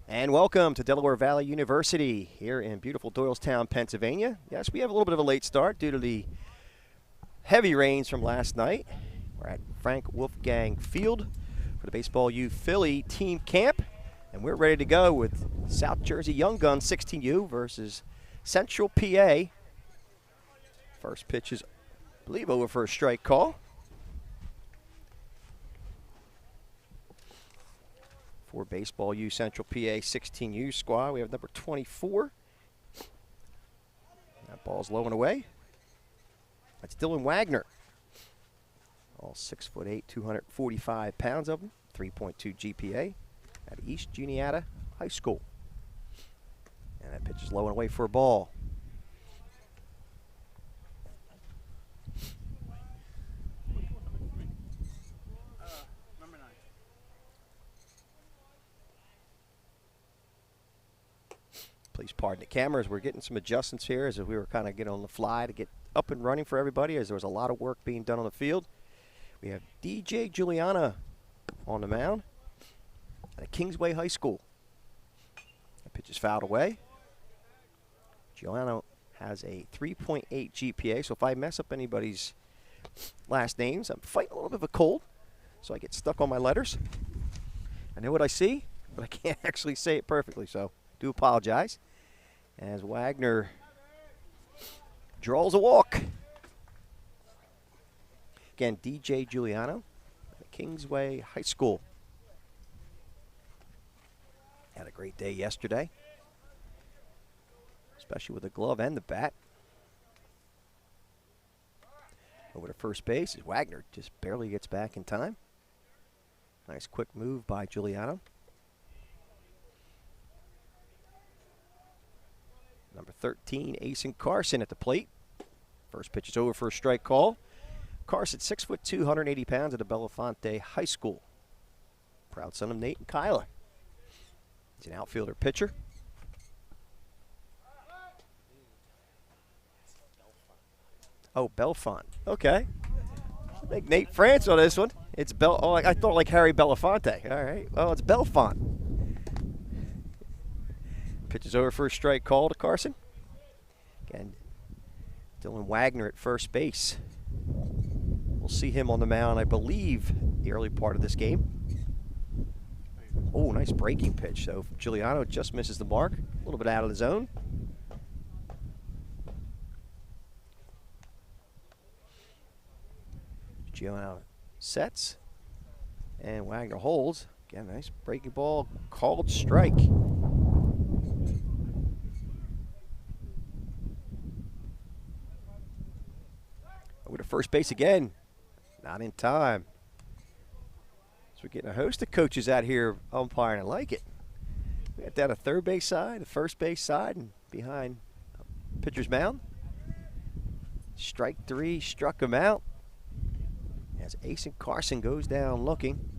And welcome to Delaware Valley University here in beautiful Doylestown, Pennsylvania. Yes, we have a little bit of a late start due to the heavy rains from last night. We're at Frank Wolfgang Field for the Baseball U Philly team camp. And we're ready to go with South Jersey Young Guns 16U versus Central PA. First pitch is, I believe, over for a strike call. For Baseball U Central PA 16U squad, we have number 24. That ball's low and away. That's Dylan Wagner. All 6'8", 245 pounds of him, 3.2 GPA at East Juniata High School. And that pitch is low and away for a ball. Please pardon the cameras. We're getting some adjustments here as we were kind of getting on the fly to get up and running for everybody as there was a lot of work being done on the field. We have DJ Juliana on the mound at Kingsway High School. That pitch is fouled away. Juliana has a 3.8 GPA, so if I mess up anybody's last names, I'm fighting a little bit of a cold, so I get stuck on my letters. I know what I see, but I can't actually say it perfectly, so do apologize. As Wagner draws a walk. Again, DJ Giuliano at Kingsway High School. Had a great day yesterday, especially with the glove and the bat. Over to first base as Wagner just barely gets back in time. Nice quick move by Giuliano. Number 13, Asen Carson at the plate. First pitch is over for a strike call. Carson, 6'2", 180 pounds at the Belafonte High School. Proud son of Nate and Kyla. He's an outfielder pitcher. Oh, Belfont. Okay. I think Nate France on this one. It's Oh, I thought like Harry Belafonte. All right. Well, it's Belfont. Pitch is over for a strike call to Carson. Again, Dylan Wagner at first base. We'll see him on the mound, I believe, the early part of this game. Oh, nice breaking pitch. So Giuliano just misses the mark. A little bit out of the zone. Giuliano sets. And Wagner holds. Again, nice breaking ball. Called strike. Over to first base again. Not in time. So we're getting a host of coaches out here umpiring. I like it. We got down a third base side, a first base side, and behind pitcher's mound. Strike three, struck him out. As Asen Carson goes down looking.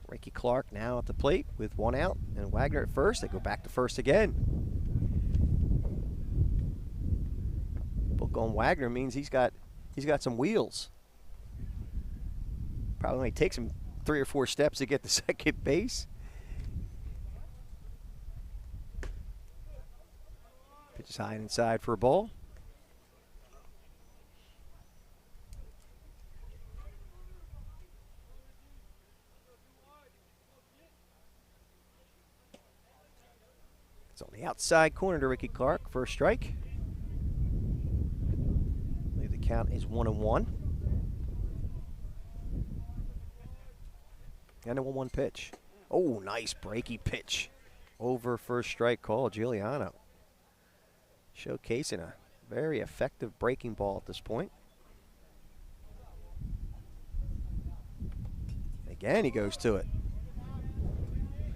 Ricky Clark now at the plate with one out, and Wagner at first. They go back to first again. Book on Wagner means he's got some wheels. Probably only takes him 3 or 4 steps to get to second base. Pitch is high and inside for a ball. It's on the outside corner to Ricky Clark for a strike. I believe the count is 1-1. And a 1-1 pitch. Oh, nice breaky pitch. Over for a strike call, Giuliano. Showcasing a very effective breaking ball at this point. Again, he goes to it.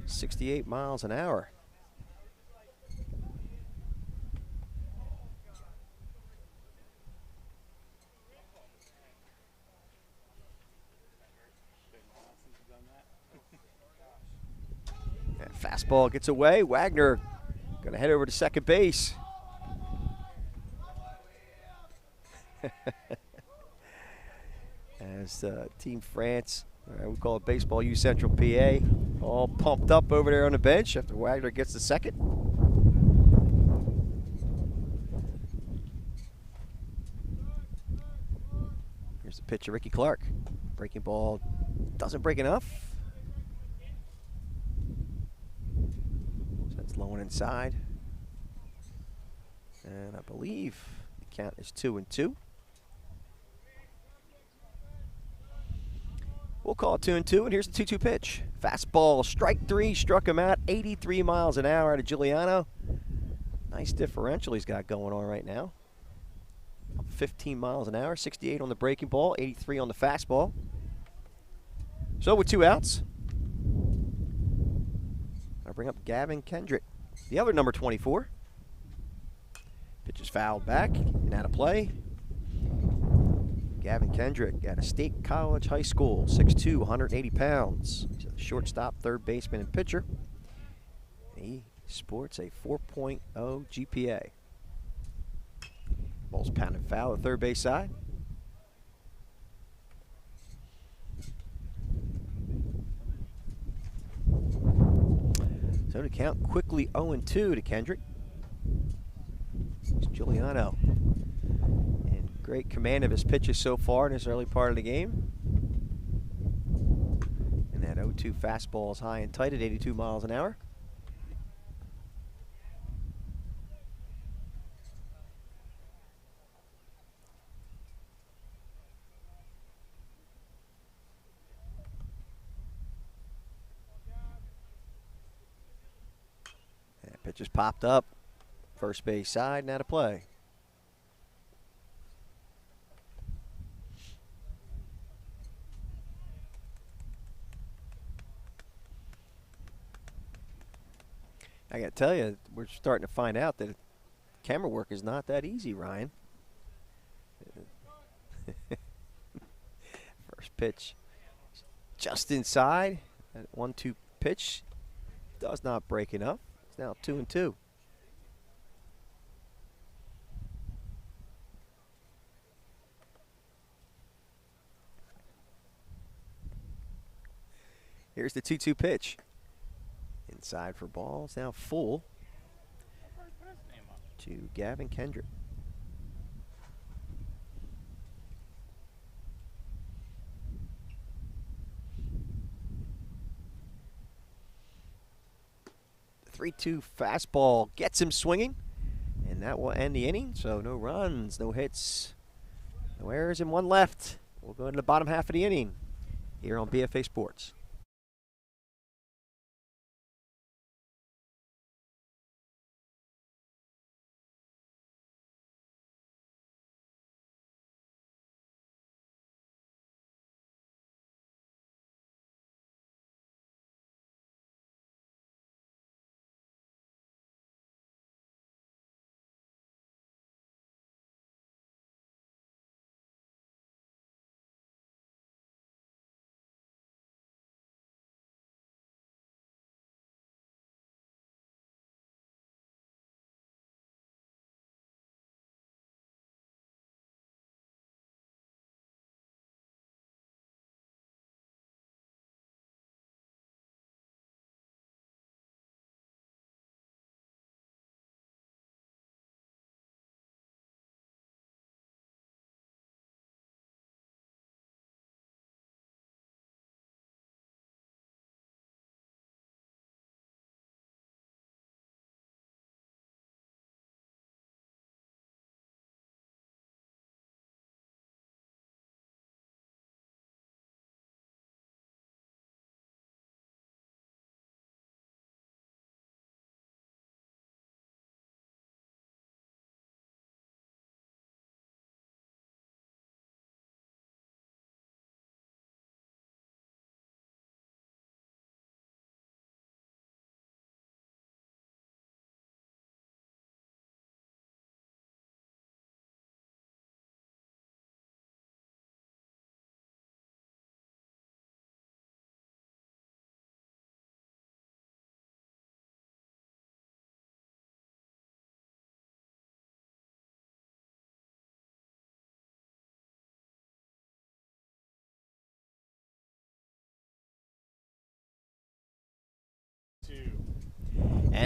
68 miles an hour. Fastball gets away. Wagner going to head over to second base. As Team France, we call it Baseball U Central PA, all pumped up over there on the bench after Wagner gets the second. Here's the pitch of Ricky Clark. Breaking ball doesn't break enough. So that's low and inside. And I believe the count is 2-2. We'll call it 2-2, and here's the 2-2 pitch. Fastball, strike three, struck him out, 83 miles an hour out of Giuliano. Nice differential he's got going on right now. 15 miles an hour, 68 on the breaking ball, 83 on the fastball. So with 2 outs, I bring up Gavin Kendrick, the other number 24. Pitch is fouled back and out of play. Gavin Kendrick at a State College High School, 6'2", 180 pounds. He's a shortstop, third baseman, and pitcher. He sports a 4.0 GPA. Ball's pounded foul at third base side. So to count quickly 0-2 to Kendrick. It's Giuliano in great command of his pitches so far in this early part of the game. And that 0-2 fastball is high and tight at 82 miles an hour. That pitch is popped up. First base side, now to play. I got to tell you, we're starting to find out that camera work is not that easy, Ryan. First pitch just inside. That 1-2 pitch does not break enough. It's now 2-2. Here's the 2-2 pitch. Inside for ball. It's now full to Gavin Kendrick. The 3-2 fastball gets him swinging, and that will end the inning. So no runs, no hits, no errors, and 1 left. We'll go into the bottom half of the inning here on BFA Sports.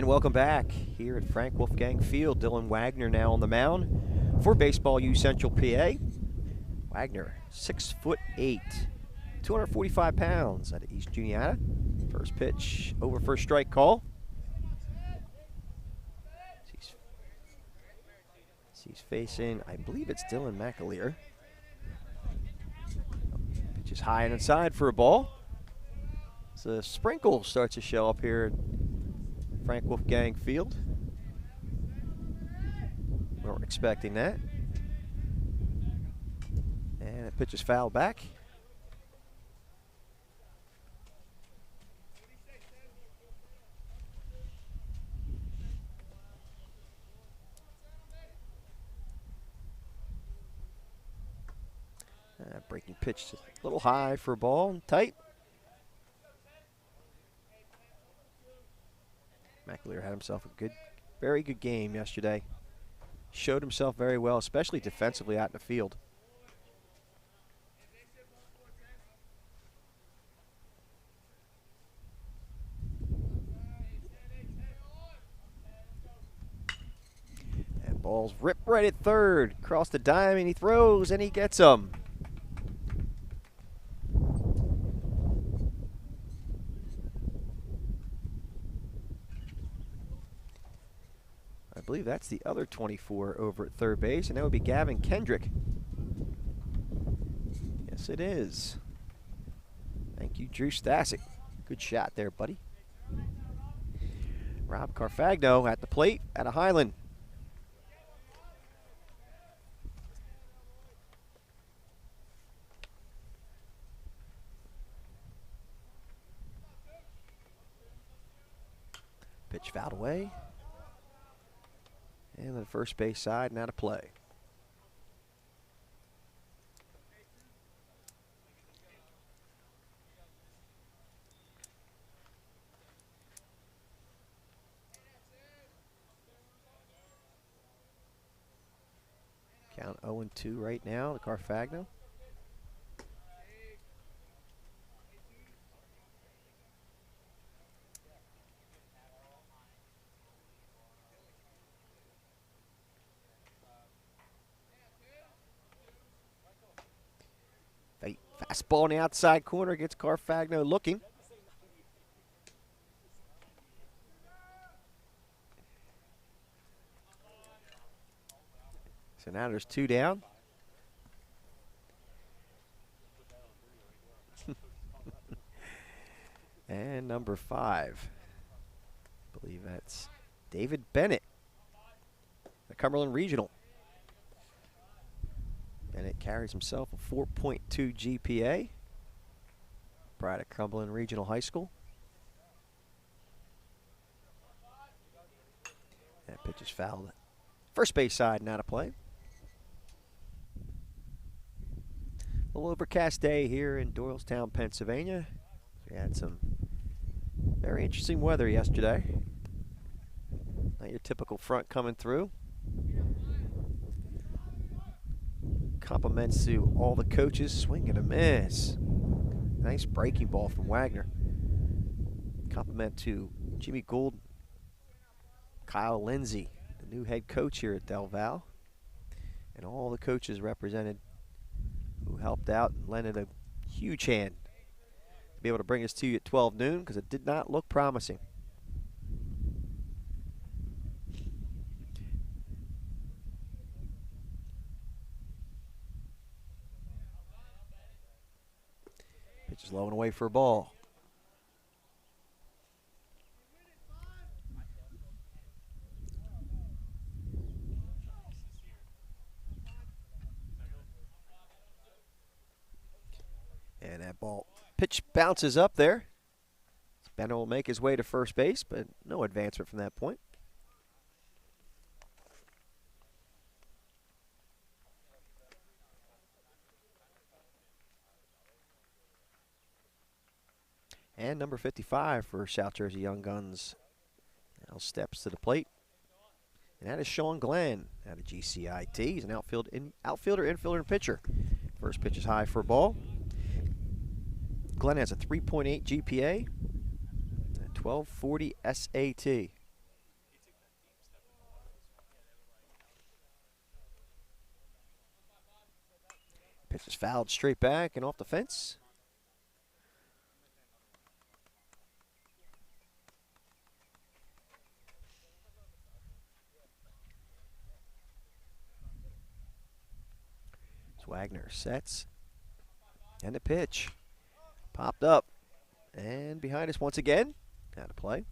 And welcome back here at Frank Wolfgang Field. Dylan Wagner now on the mound for Baseball U Central PA. Wagner, 6'8", 245 pounds out of East Juniata. First pitch over first strike call. He's facing, I believe it's Dylan McAleer. Pitch is high and inside for a ball. So a sprinkle starts to show up here at Frank Wolfgang Field. Weren't expecting that. And the pitch is fouled back. Breaking pitch a little high for a ball and tight. McAleer had himself a very good game yesterday. Showed himself very well, especially defensively out in the field. And ball's ripped right at third. Across the diamond, he throws and he gets him. I believe that's the other 24 over at third base, and that would be Gavin Kendrick. Yes, it is. Thank you, Drew Stasic. Good shot there, buddy. Rob Carfagno at the plate at a Highland. Pitch fouled away. And the first base side, now to play. Count 0-2 right now to Carfagno. Fastball on the outside corner gets Carfagno looking. So now there's two down. And number 5. I believe that's David Bennett, the Cumberland Regional. Bennett carries himself a 4.2 GPA. Pride of Cumberland Regional High School. That pitch is fouled. First base side now to play. A little overcast day here in Doylestown, Pennsylvania. We had some very interesting weather yesterday. Not your typical front coming through. Compliments to all the coaches. Swing and a miss. Nice breaking ball from Wagner. Compliment to Jimmy Gould, Kyle Lindsay, the new head coach here at Del Val, and all the coaches represented who helped out and lended a huge hand to be able to bring us to you at 12 noon because it did not look promising. Pitch is low and away for a ball. And that ball pitch bounces up there. Bennett will make his way to first base, but no advancement from that point. And number 55 for South Jersey Young Guns now steps to the plate. And that is Sean Glenn out of GCIT. He's an outfielder, infielder, and pitcher. First pitch is high for a ball. Glenn has a 3.8 GPA, a 1240 SAT. Pitch is fouled straight back and off the fence. Wagner sets. And the pitch. Popped up. And behind us once again. Out of play.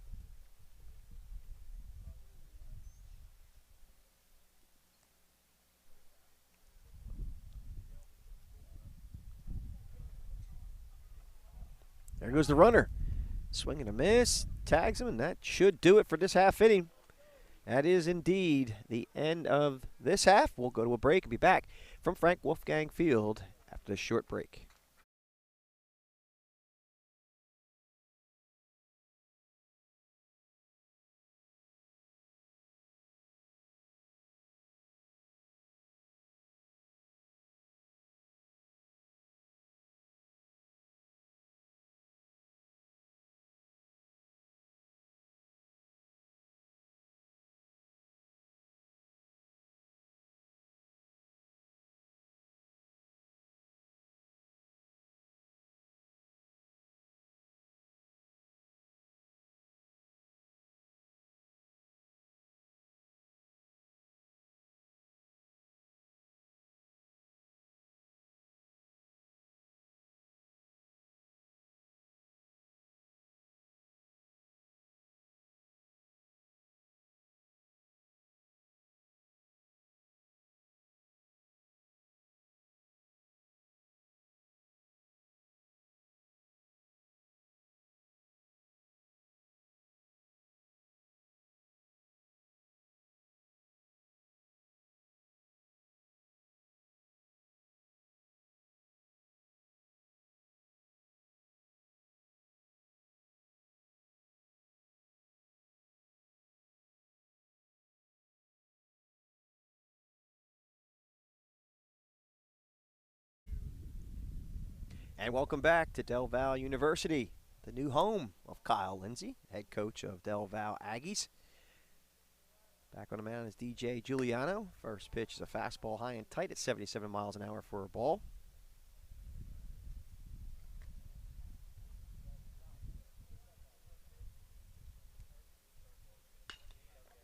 There goes the runner. Swing and a miss. Tags him, and that should do it for this half inning. That is indeed the end of this half. We'll go to a break and be back from Frank Wolfgang Field after this short break. And welcome back to Delaware University, the new home of Kyle Lindsay, head coach of Delaware Aggies. Back on the mound is DJ Giuliano. First pitch is a fastball high and tight at 77 miles an hour for a ball.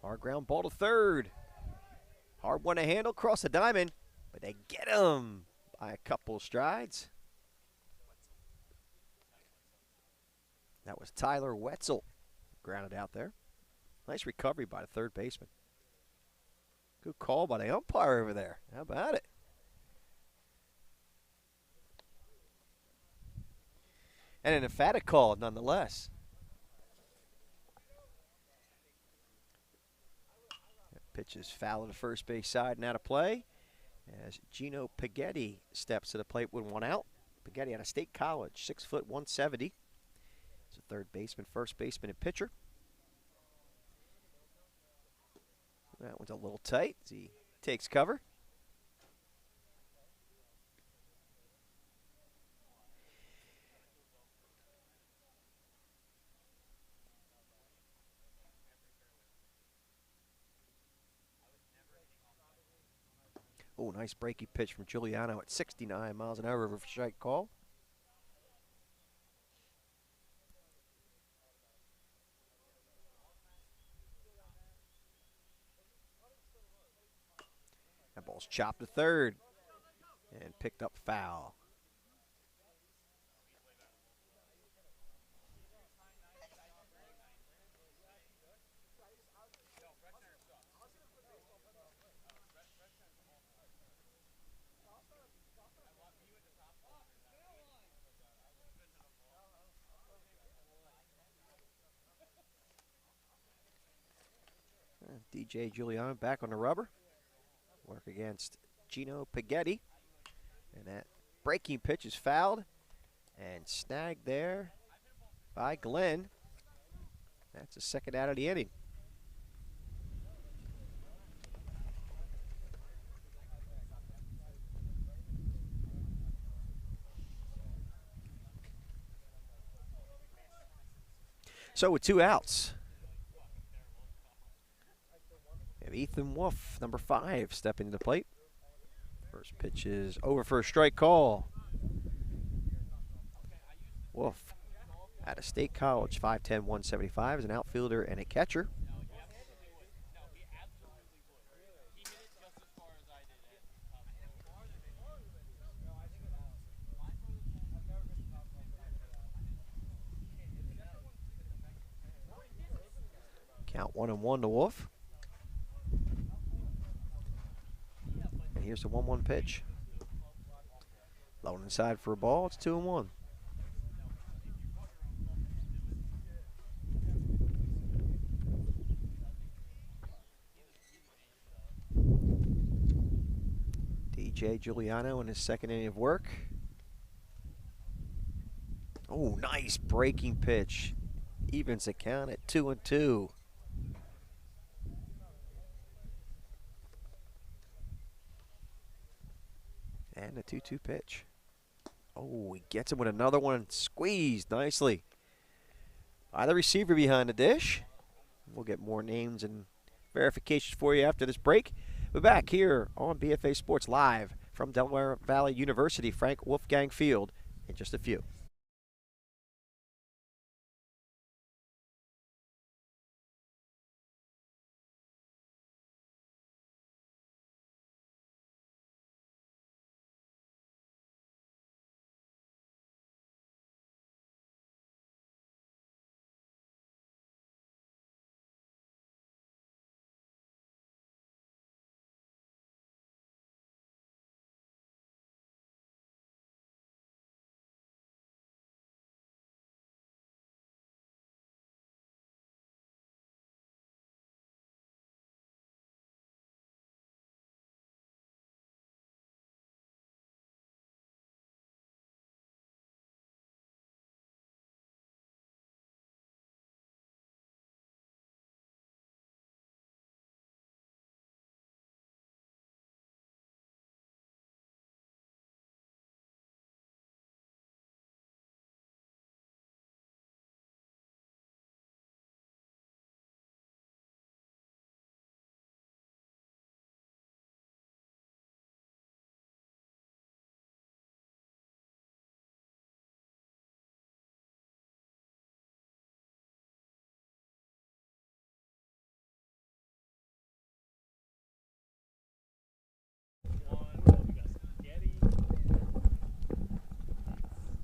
Hard ground ball to third. Hard one to handle, cross the diamond, but they get him by a couple strides. That was Tyler Wetzel, grounded out there. Nice recovery by the third baseman. Good call by the umpire over there. How about it? And an emphatic call, nonetheless. Pitch is foul to the first base side and out of play as Gino Paghetti steps to the plate with one out. Paghetti out of State College, 6 foot 170. He's a third baseman, first baseman, and pitcher. That one's a little tight as he takes cover. Oh, nice breaking pitch from Giuliano at 69 miles an hour for a strike call. That ball's chopped to third and picked up foul. DJ Giuliano back on the rubber. Work against Gino Paghetti. And that breaking pitch is fouled and snagged there by Glenn. That's the second out of the inning. So with 2 outs, we have Ethan Wolf, number 5, stepping to the plate. First pitch is over for a strike call. Wolf, out of State College, 5'10", 175, is an outfielder and a catcher. Count 1-1 to Wolf. And here's the 1-1 pitch. Low inside for a ball. It's 2-1. DJ Giuliano in his second inning of work. Oh, nice breaking pitch. Evens the count at 2-2. And a 2-2 pitch. Oh, he gets him with another one. Squeezed nicely by the receiver behind the dish. We'll get more names and verifications for you after this break. We're back here on BFA Sports Live from Delaware Valley University, Frank Wolfgang Field, in just a few.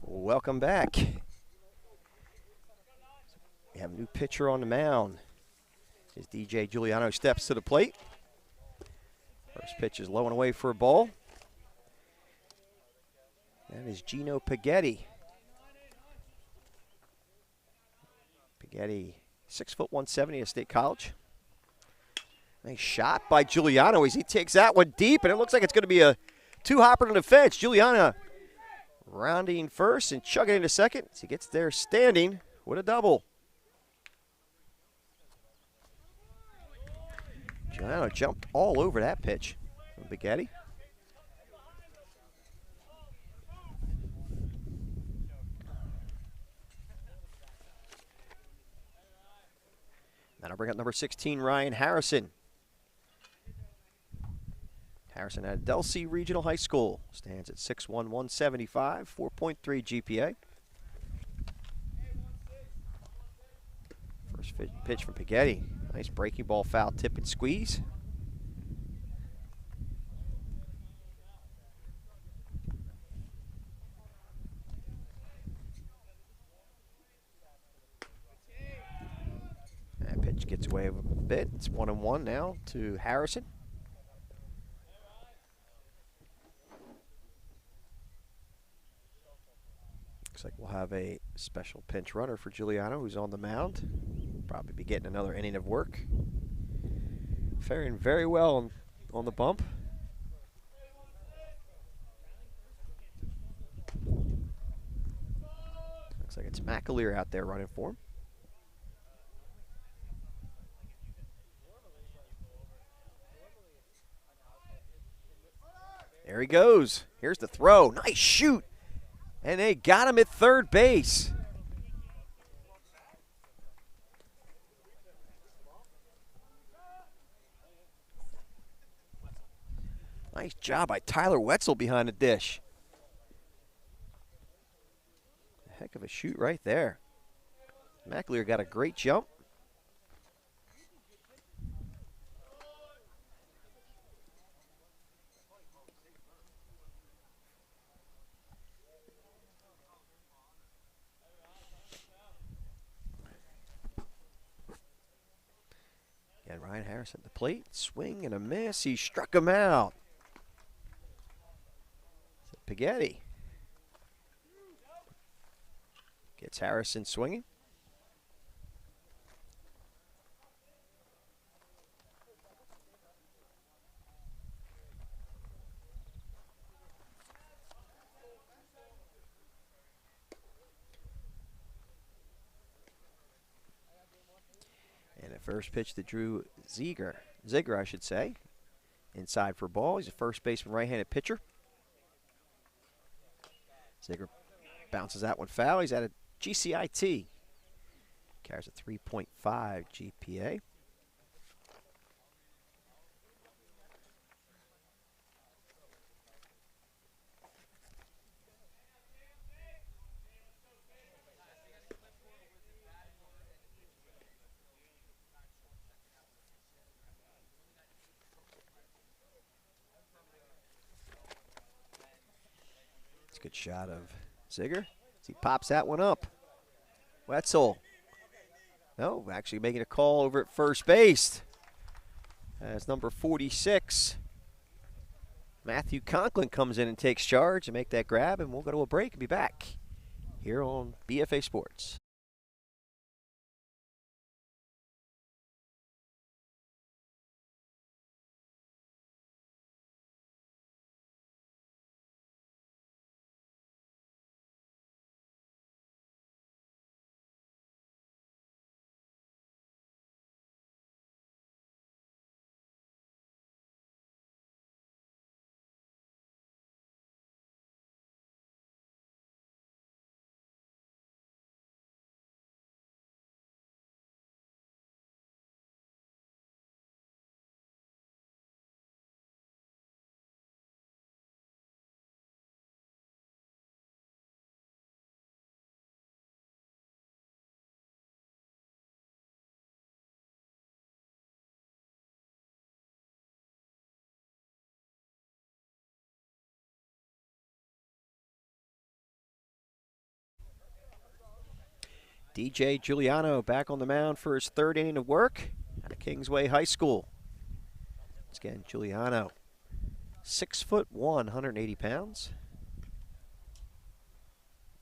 Welcome back. We have a new pitcher on the mound. As DJ Giuliano steps to the plate. First pitch is low and away for a ball. That is Gino Paghetti. Paghetti, 6', 170 at State College. Nice shot by Giuliano as he takes that one deep, and it looks like it's going to be a two-hopper to the fence. Giuliano rounding first and chugging into second as he gets there standing with a double. Giuliano jumped all over that pitch from Paghetti. That'll bring up number 16, Ryan Harrison. Harrison at Delsea Regional High School. Stands at 6'1", 175, 4.3 GPA. First pitch from Paghetti. Nice breaking ball, foul tip and squeeze. That pitch gets away a bit. It's 1-1 now to Harrison. Looks like we'll have a special pinch runner for Giuliano, who's on the mound. Probably be getting another inning of work. Faring very well on the bump. Looks like it's McAleer out there running for him. There he goes. Here's the throw. Nice shoot. And they got him at third base. Nice job by Tyler Wetzel behind the dish. A heck of a shoot right there. McAleer got a great jump. And Ryan Harris at the plate. Swing and a miss. He struck him out. Paghetti gets Harrison swinging. And a first pitch to Drew Ziegler, I should say. Inside for ball. He's a first baseman, right-handed pitcher. Ziegler bounces that one foul. He's at a GCIT. Carries a 3.5 GPA. It's a good shot of Ziegler. He pops that one up. Wetzel. No, actually making a call over at first base. As number 46, Matthew Conklin comes in and takes charge and make that grab, and we'll go to a break and be back here on BFA Sports. DJ Giuliano back on the mound for his third inning of work at Kingsway High School. Once again, Giuliano, 6'1", 180 pounds.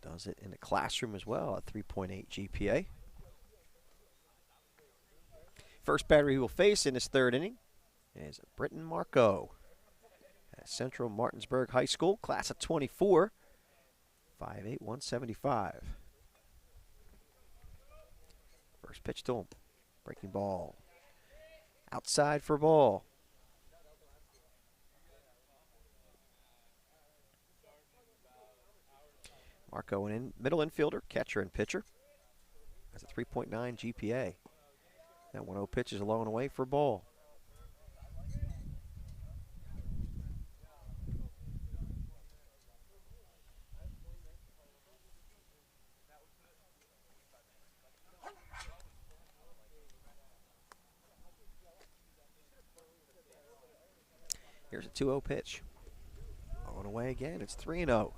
Does it in the classroom as well at 3.8 GPA. First batter he will face in his third inning is Britton Marco at Central Martinsburg High School, class of 24, 5'8", 175. First pitch to him. Breaking ball. Outside for ball. Marco, an middle infielder, catcher and pitcher. Has a 3.9 GPA. That 1-0 pitch is low and away for ball. Here's a 2-0 pitch. On away again. It's 3-0.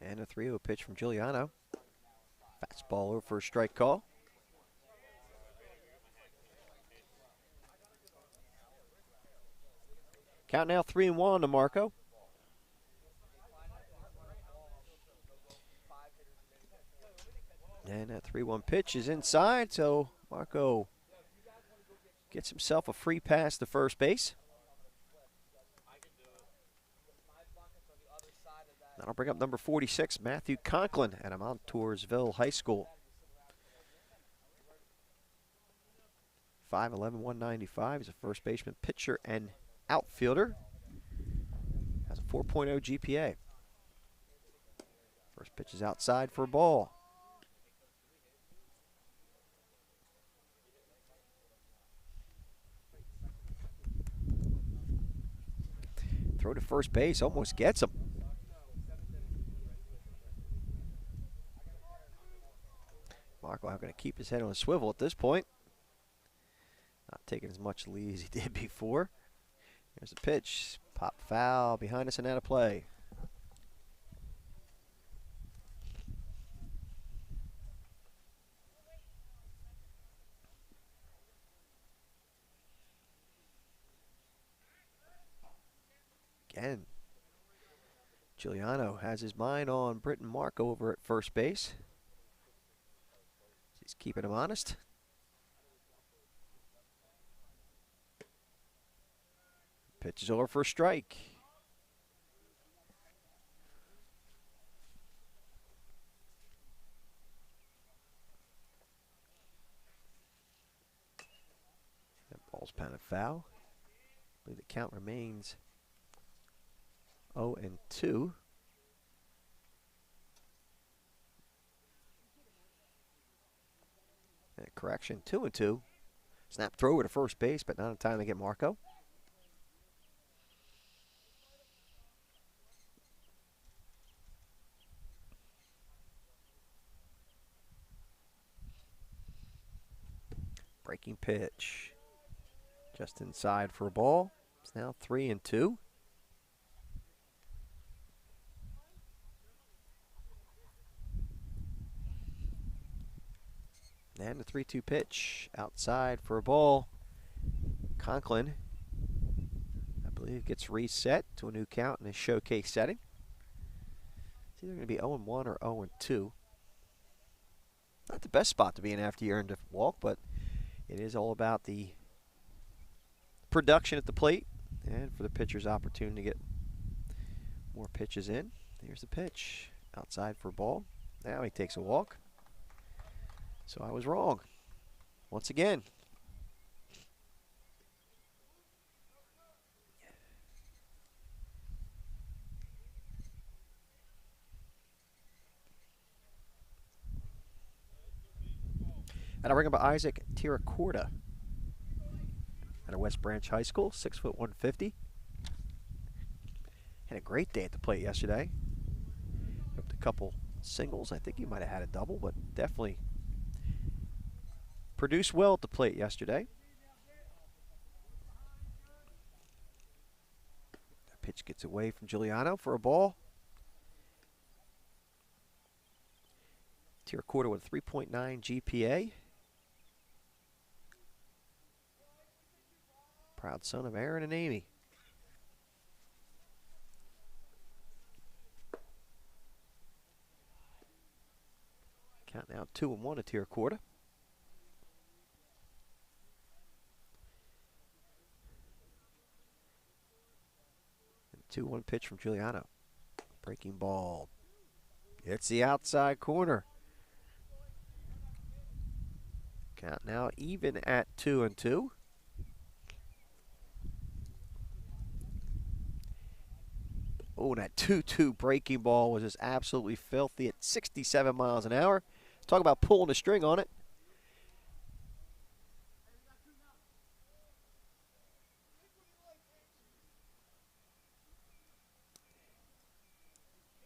And a 3-0 pitch from Giuliano. Fastball over for a strike call. Count now 3-1 to Marco. And that 3-1 pitch is inside, so Marco gets himself a free pass to first base. That'll bring up number 46, Matthew Conklin at Montoursville High School. 5'11", 195. He's a first baseman, pitcher, and outfielder. Has a 4.0 GPA. First pitch is outside for a ball. Throw to first base, almost gets him. Marco going to keep his head on a swivel at this point. Not taking as much lead as he did before. Here's the pitch. Pop foul behind us and out of play. Again, Giuliano has his mind on Britton Marco over at first base. He's keeping him honest. Pitch is over for a strike. That ball's pounded foul. I believe the count remains 0-2. Correction, 2-2. Snap throw to first base, but not in time to get Marco. Breaking pitch. Just inside for a ball. It's now 3-2. And the 3-2 pitch outside for a ball. Conklin, I believe, gets reset to a new count in his showcase setting. It's either going to be 0-1 or 0-2. Not the best spot to be in after you earned a walk, but it is all about the production at the plate and for the pitcher's opportunity to get more pitches in. Here's the pitch outside for a ball. Now he takes a walk. So I was wrong once again. And I bring up Isaac Tiracorda out of West Branch High School, 6', 150. Had a great day at the plate yesterday. Hooked a couple singles. I think he might have had a double, but definitely produced well at the plate yesterday. That pitch gets away from Giuliano for a ball. Tiracorda with a 3.9 GPA. Proud son of Aaron and Amy. Count now 2-1 to Tiracorda. 2-1 pitch from Giuliano. Breaking ball. It's the outside corner. Count now even at 2-2. Oh, that 2-2 breaking ball was just absolutely filthy at 67 miles an hour. Talk about pulling the string on it.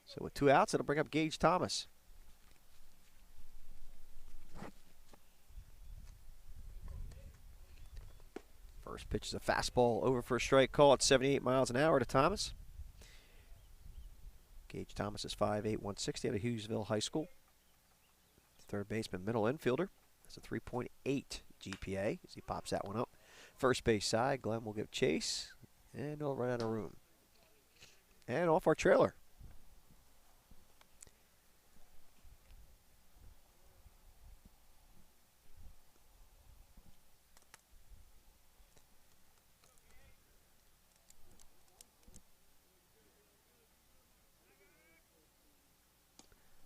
So with 2 outs, it'll bring up Gage Thomas. First pitch is a fastball over for a strike call at 78 miles an hour to Thomas. Gage Thomas is 5'8", 160 out of Hughesville High School. Third baseman, middle infielder. That's a 3.8 GPA as he pops that one up. First base side, Glenn will give chase, and he'll run out of room. And off our trailer.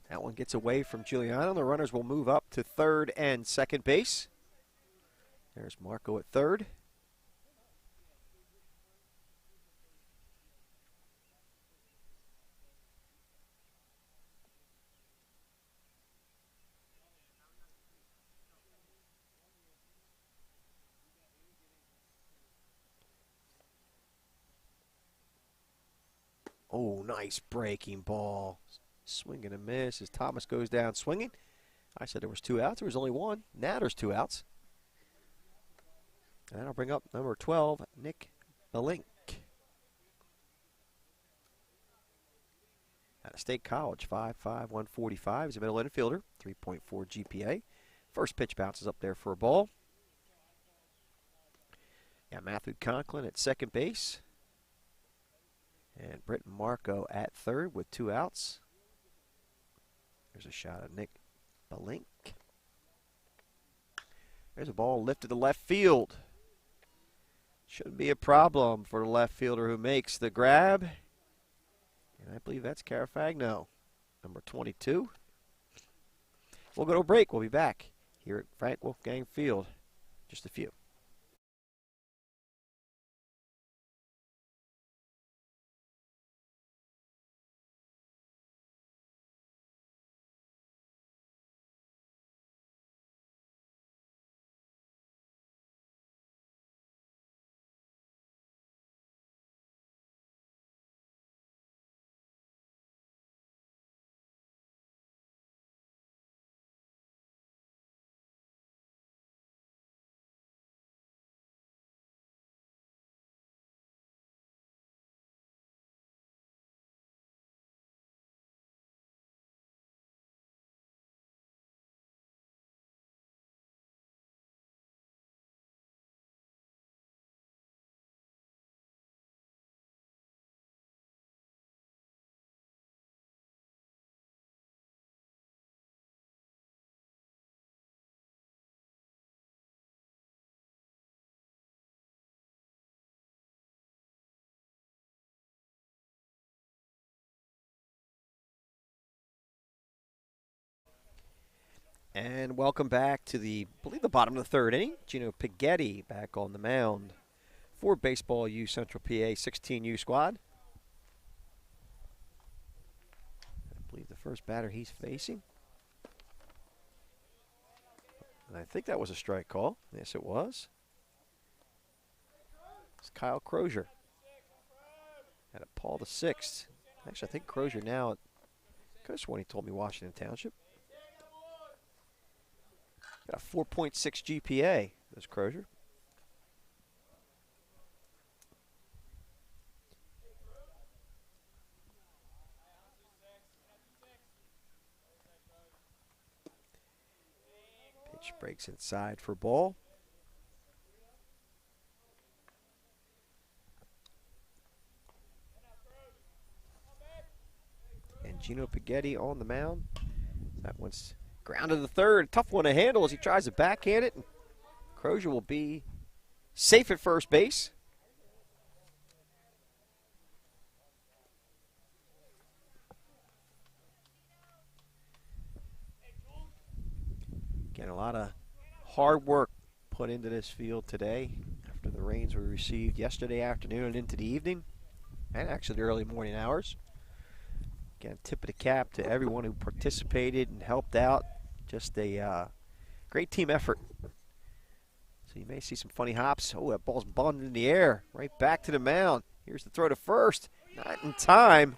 That one gets away from Giuliano. The runners will move up to third and second base. There's Marco at third. Oh, nice breaking ball. Swing and a miss as Thomas goes down swinging. I said there was 2 outs. There was only 1. Now there's 2 outs. And that'll bring up number 12, Nick Belink. Out of State College, 5'5", 145. He's a middle infielder, 3.4 GPA. First pitch bounces up there for a ball. Got Matthew Conklin at second base. And Britton Marco at third with 2 outs. There's a shot of Nick Belink. There's a ball lifted to left field. Shouldn't be a problem for the left fielder who makes the grab. And I believe that's Carafagno, number 22. We'll go to a break. We'll be back here at Frank Wolfgang Field. Just a few. And welcome back to I believe the bottom of the third inning. Gino Pighetti back on the mound for Baseball U Central PA 16U squad. I believe the first batter he's facing. And I think that was a strike call. Yes, it was. It's Kyle Crozier. At a Paul the 6th. Actually, I think Crozier now, could have sworn he told me Washington Township. Got a 4.6 GPA, this Crozier. Pitch breaks inside for ball. And Gino Pighetti on the mound. That one's grounded to third. Tough one to handle as he tries to backhand it. And Crozier will be safe at first base. Again, a lot of hard work put into this field today after the rains we received yesterday afternoon and into the evening, and actually the early morning hours. Again, tip of the cap to everyone who participated and helped out. Just a great team effort. So you may see some funny hops. Oh, that ball's bumped in the air. Right back to the mound. Here's the throw to first. Not in time.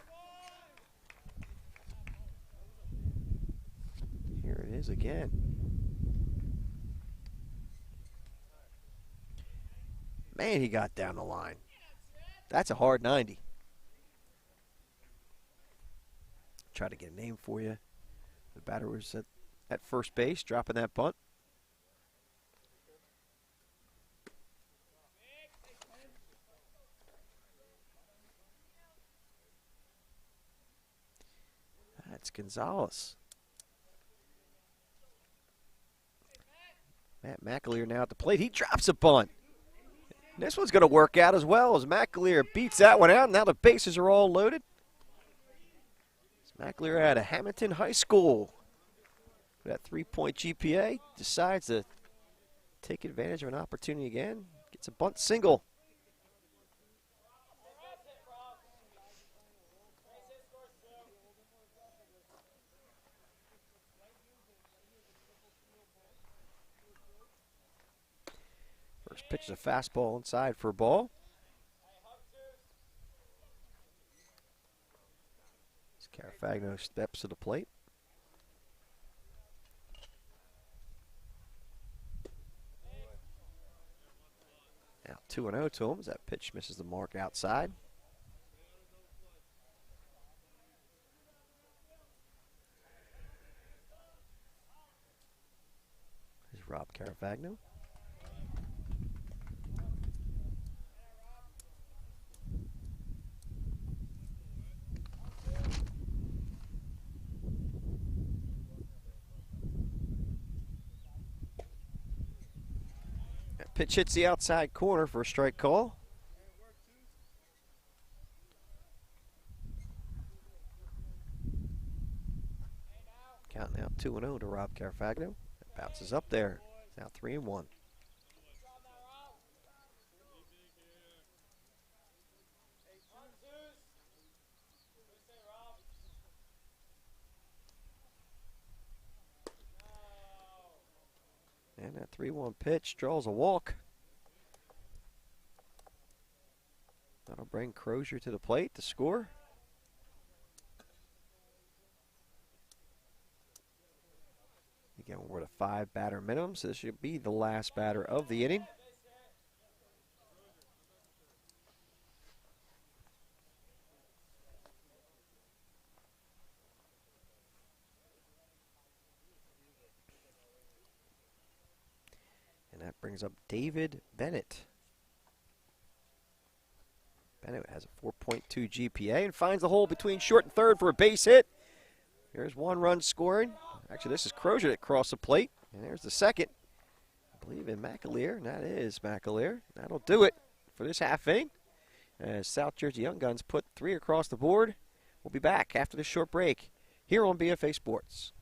Here it is again. Man, he got down the line. That's a hard 90. Try to get a name for you. The batter was at first base, dropping that bunt. That's Gonzalez. Matt McAleer now at the plate. He drops a bunt. And this one's going to work out as well as McAleer beats that one out. Now the bases are all loaded. McAleer out of Hamilton High School. That 3-point GPA decides to take advantage of an opportunity again. Gets a bunt single. First pitch is a fastball inside for a ball. Carafagno steps to the plate. Now 2-0 to him as that pitch misses the mark outside. Here's Rob Carafagno. Pitch hits the outside corner for a strike call. Count now 2-0 to Rob Carafagno. It bounces up there. It's now 3-1. And that 3-1 pitch draws a walk. That'll bring Crozier to the plate to score. Again, we're at a 5-batter minimum, so this should be the last batter of the inning. And that brings up David Bennett. Bennett has a 4.2 GPA and finds the hole between short and third for a base hit. Here's one run scoring. Actually, this is Crozier that crossed the plate. And there's the second. I believe in McAleer, and that is McAleer. That'll do it for this half inning. As South Jersey Young Guns put 3 across the board. We'll be back after this short break here on BFA Sports.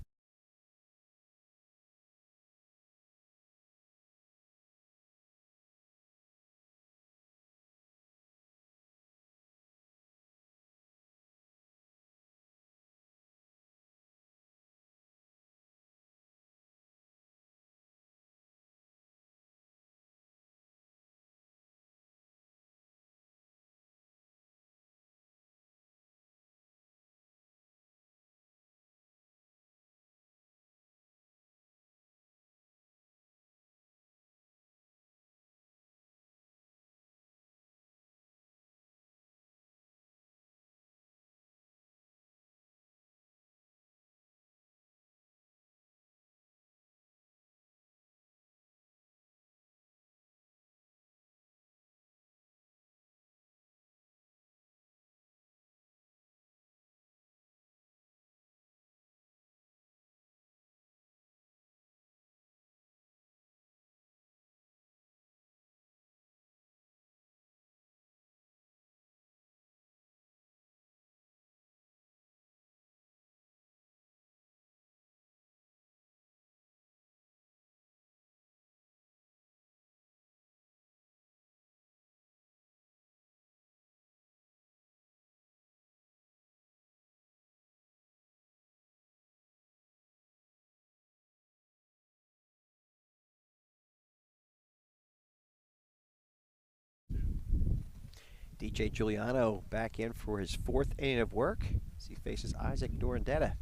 DJ Giuliano back in for his 4th inning of work as he faces Isaac Durandetta.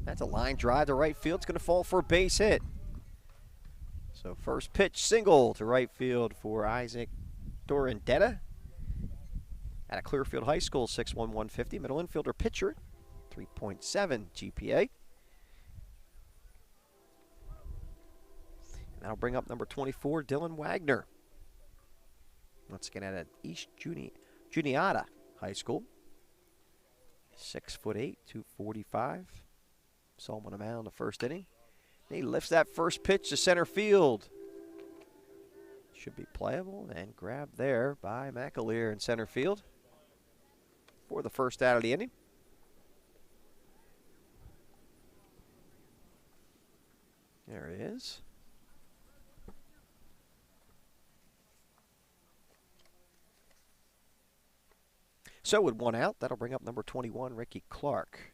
That's a line drive to right field. It's going to fall for a base hit. So first pitch single to right field for Isaac Durandetta. At a Clearfield High School, 6'1", 150. Middle infielder pitcher, 3.7 GPA. And that'll bring up number 24, Dylan Wagner. Once again, at East Juniata High School. 6'8", 245. Saw him on the mound the first inning. And he lifts that first pitch to center field. Should be playable and grabbed there by McAleer in center field for the first out of the inning. There it is. So with one out, that'll bring up number 21, Ricky Clark.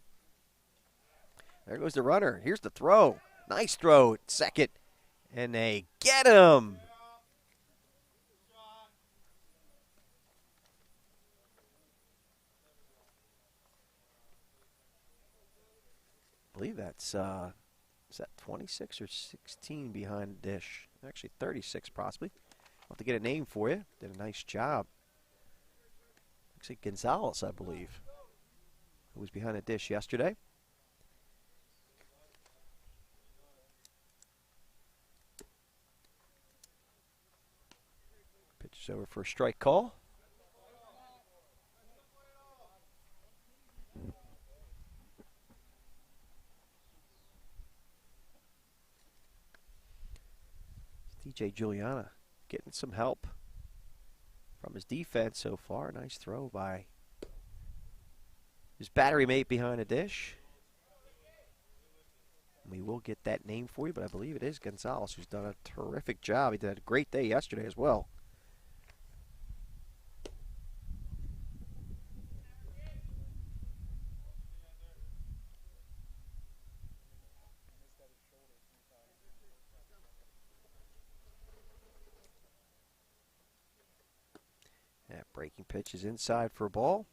There goes the runner. Here's the throw. Nice throw at second. And they get him. I believe that's, is that 26 or 16 behind the dish? Actually, 36 possibly. I'll have to get a name for you. Did a nice job. Looks like Gonzalez, I believe, who was behind the dish yesterday. Pitches over for a strike call. DJ Juliana getting some help from his defense so far. Nice throw by his battery mate behind the dish. We will get that name for you, but I believe it is Gonzalez, who's done a terrific job. He did a great day yesterday as well. That breaking pitch is inside for a ball.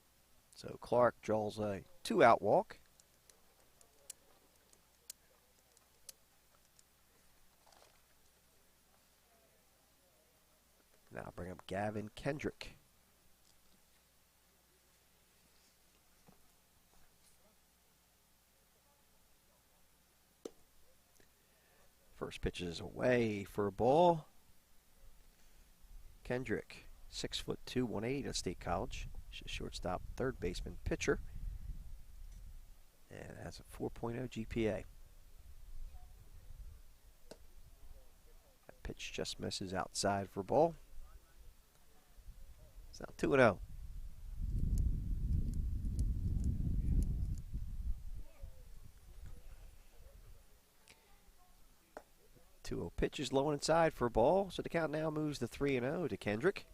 So Clark draws a 2-out walk. Now bring up Gavin Kendrick. First pitch is away for a ball. Kendrick, 6'2", 180 at State College. She's a shortstop, third baseman, pitcher. And has a 4.0 GPA. That pitch just misses outside for a ball. It's now 2-0. 2-0 pitch is low and inside for a ball, so the count now moves to 3-0 to Kendrick.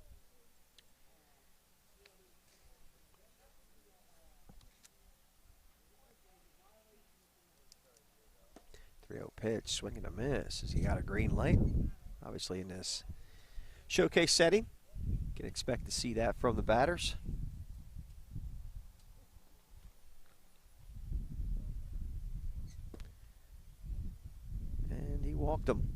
Pitch, swing and a miss as he got a green light. Obviously in this showcase setting, can expect to see that from the batters. And he walked him.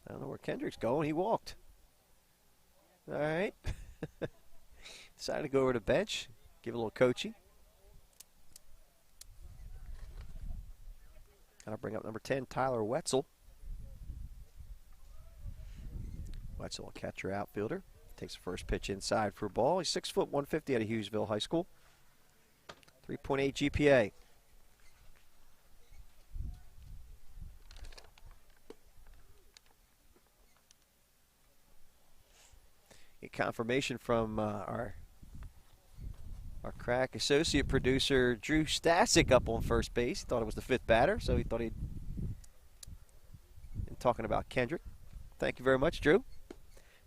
I don't know where Kendrick's going. He walked. All right. Decided to go over to the bench, give a little coaching. And I'll bring up number 10, Tyler Wetzel. Wetzel, a catcher outfielder. Takes the first pitch inside for a ball. He's 6', 150 out of Hughesville High School. 3.8 GPA. Get confirmation from our crack associate producer, Drew Stasic, up on first base. He thought it was the fifth batter, so he thought he'd been talking about Kendrick. Thank you very much, Drew.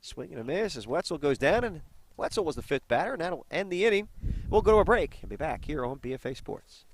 Swing and a miss as Wetzel goes down, and Wetzel was the fifth batter, and that'll end the inning. We'll go to a break and be back here on BFA Sports.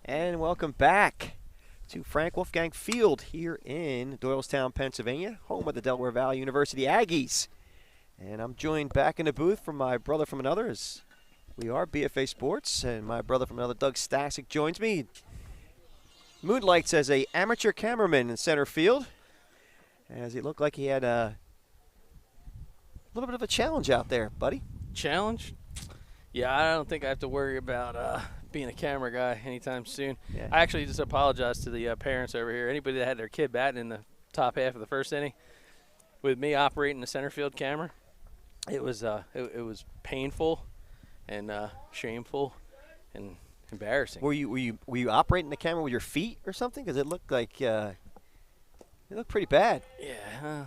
And welcome back to Frank Wolfgang Field here in Doylestown, Pennsylvania, home of the Delaware Valley University Aggies. And I'm joined back in the booth from my brother from another, as we are BFA Sports, and my brother from another, Doug Stasic, joins me. Moonlights as a amateur cameraman in center field, as he looked like he had a little bit of a challenge out there, buddy. Challenge? Yeah, I don't think I have to worry about being a camera guy anytime soon. Yeah. I actually just apologize to the parents over here. Anybody that had their kid batting in the top half of the first inning, with me operating the center field camera, it was painful and shameful and embarrassing. Were you operating the camera with your feet or something? Because it looked like it looked pretty bad. Yeah.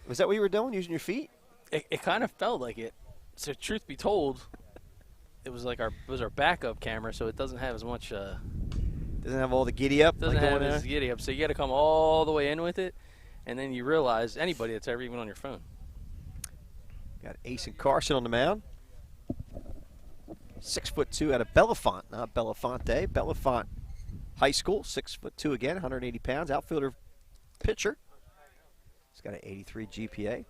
Was that what you were doing, using your feet? It kind of felt like it. So truth be told, it was our backup camera, so it doesn't have as much. Doesn't have all the giddy up. Doesn't have as giddy up, so you got to come all the way in with it, and then you realize anybody that's ever even on your phone. Got Ace and Carson on the mound. 6'2" out of Bellefonte, not Belafonte. Bellefonte High School, 6'2" again, 180 pounds. Outfielder, pitcher. He's got an 83 GPA.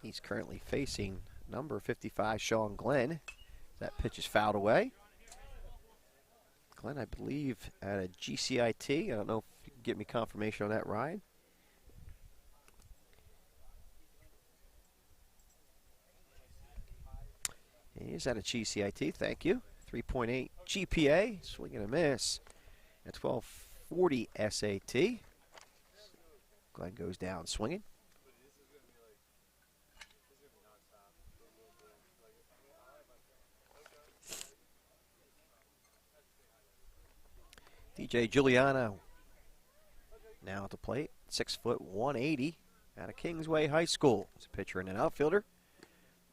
He's currently facing number 55, Sean Glenn. That pitch is fouled away. Glenn, I believe, at a GCIT. I don't know if you can get me confirmation on that, Ryan. He is at a GCIT, thank you. 3.8 GPA, swing and a miss. At 1240 SAT. Glenn goes down swinging. DJ Giuliano now at the plate, 6', 180 out of Kingsway High School. He's a pitcher and an outfielder.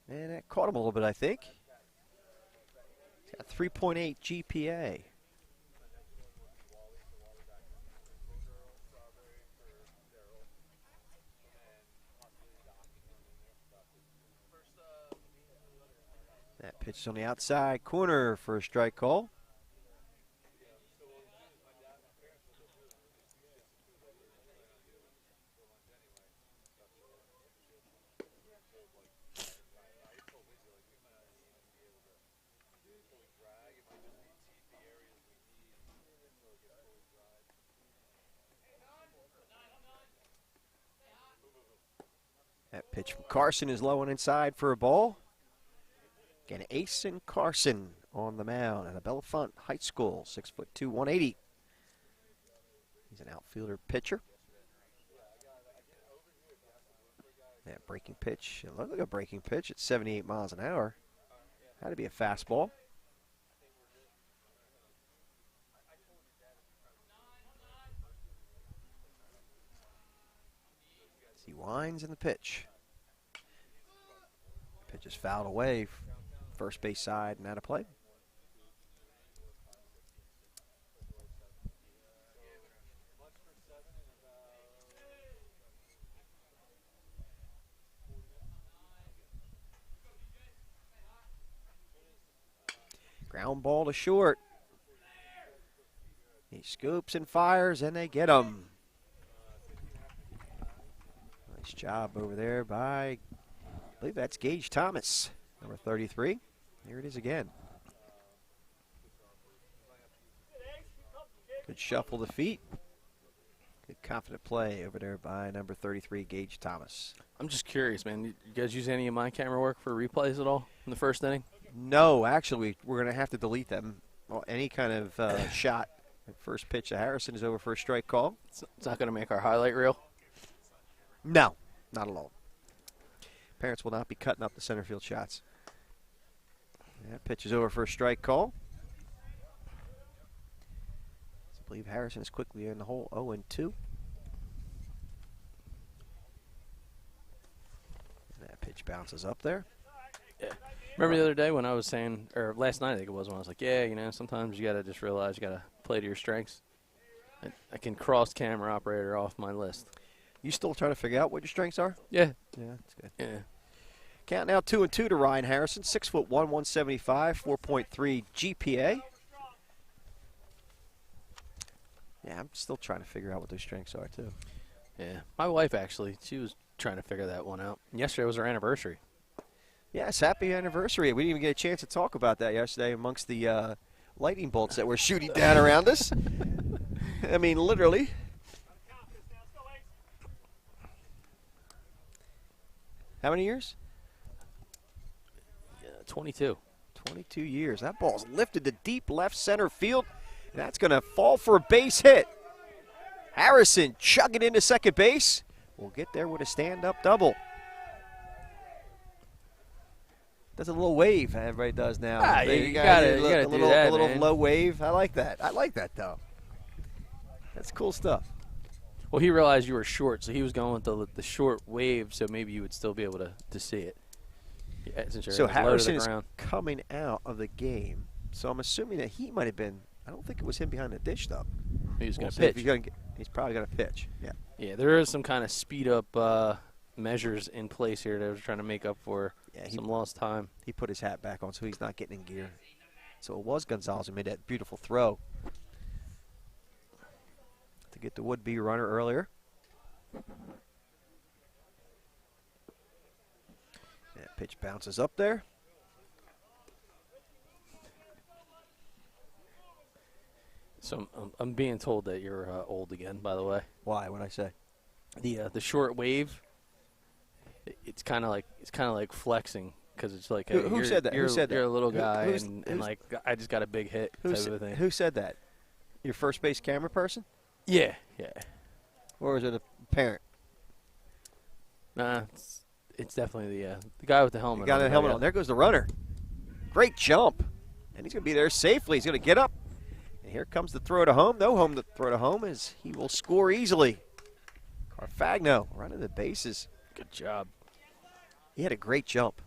And that caught him a little bit, I think. He's got 3.8 GPA. That pitch is on the outside corner for a strike call. That pitch from Carson is low and inside for a ball. Again, Ace and Carson on the mound at Bellefonte High School, 6'2", 180. He's an outfielder pitcher. That breaking pitch, it looked like a breaking pitch at 78 miles an hour. Had to be a fastball. He winds in the pitch. Pitch is fouled away, first base side and out of play. Ground ball to short. He scoops and fires, and they get him. Nice job over there by, I believe that's Gage Thomas, number 33. Here it is again. Good shuffle the feet. Good confident play over there by number 33, Gage Thomas. I'm just curious, man. You guys use any of my camera work for replays at all in the first inning? No, actually, we're going to have to delete them. Well, any kind of shot. First pitch to Harrison is over for a strike call. It's not going to make our highlight reel? No, not at all. Parents will not be cutting up the center field shots. That pitch is over for a strike call. I believe Harrison is quickly in the hole, 0-2. And that pitch bounces up there. Remember the other day when I was saying, or last night I think it was, when I was like, yeah, you know, sometimes you got to just realize you got to play to your strengths. I can cross camera operator off my list. You still trying to figure out what your strengths are? Yeah. Yeah, that's good. Yeah. Count now 2-2 to Ryan Harrison. 6'1", 175, 4.3 GPA. Yeah, I'm still trying to figure out what those strengths are, too. Yeah. My wife, actually, she was trying to figure that one out. Yesterday was her anniversary. Yes, happy anniversary. We didn't even get a chance to talk about that yesterday amongst the lightning bolts that were shooting down around us. I mean, literally. How many years? 22. 22 years. That ball's lifted to deep left center field, and that's going to fall for a base hit. Harrison chugging into second base. We'll get there with a stand-up double. Does a little wave, everybody does now. Ah, you gotta do that, a little man. low wave. I like that. I like that, though. That's cool stuff. Well, he realized you were short, so he was going with the short wave, so maybe you would still be able to see it. Yeah, since you're So low to the Harrison is ground. coming out of the game. So I'm assuming that he might have been. I don't think it was him behind the dish, though. He was going to See if pitch. he's probably going to pitch. Yeah. Yeah, there is some kind of speed-up measures in place here that was trying to make up for some lost time. He put his hat back on, so he's not getting in gear. So it was Gonzalez who made that beautiful throw to get the would-be runner earlier. That pitch bounces up there. So I'm being told that you're old again, by the way. Why? What I say? The short wave. It's kind of like flexing, because it's like Who said that? Who said that? You're a little guy, Who's and like I just got a big hit type of a thing. Who said that? Your first base camera person? Yeah. Or was it a parent? Nah, it's definitely the guy with the helmet. The guy with the helmet on. There goes the runner. Great jump. And he's going to be there safely. He's going to get up. And here comes the throw to home. No home to throw to home as he will score easily. Carfagno running the bases. Good job. He had a great jump.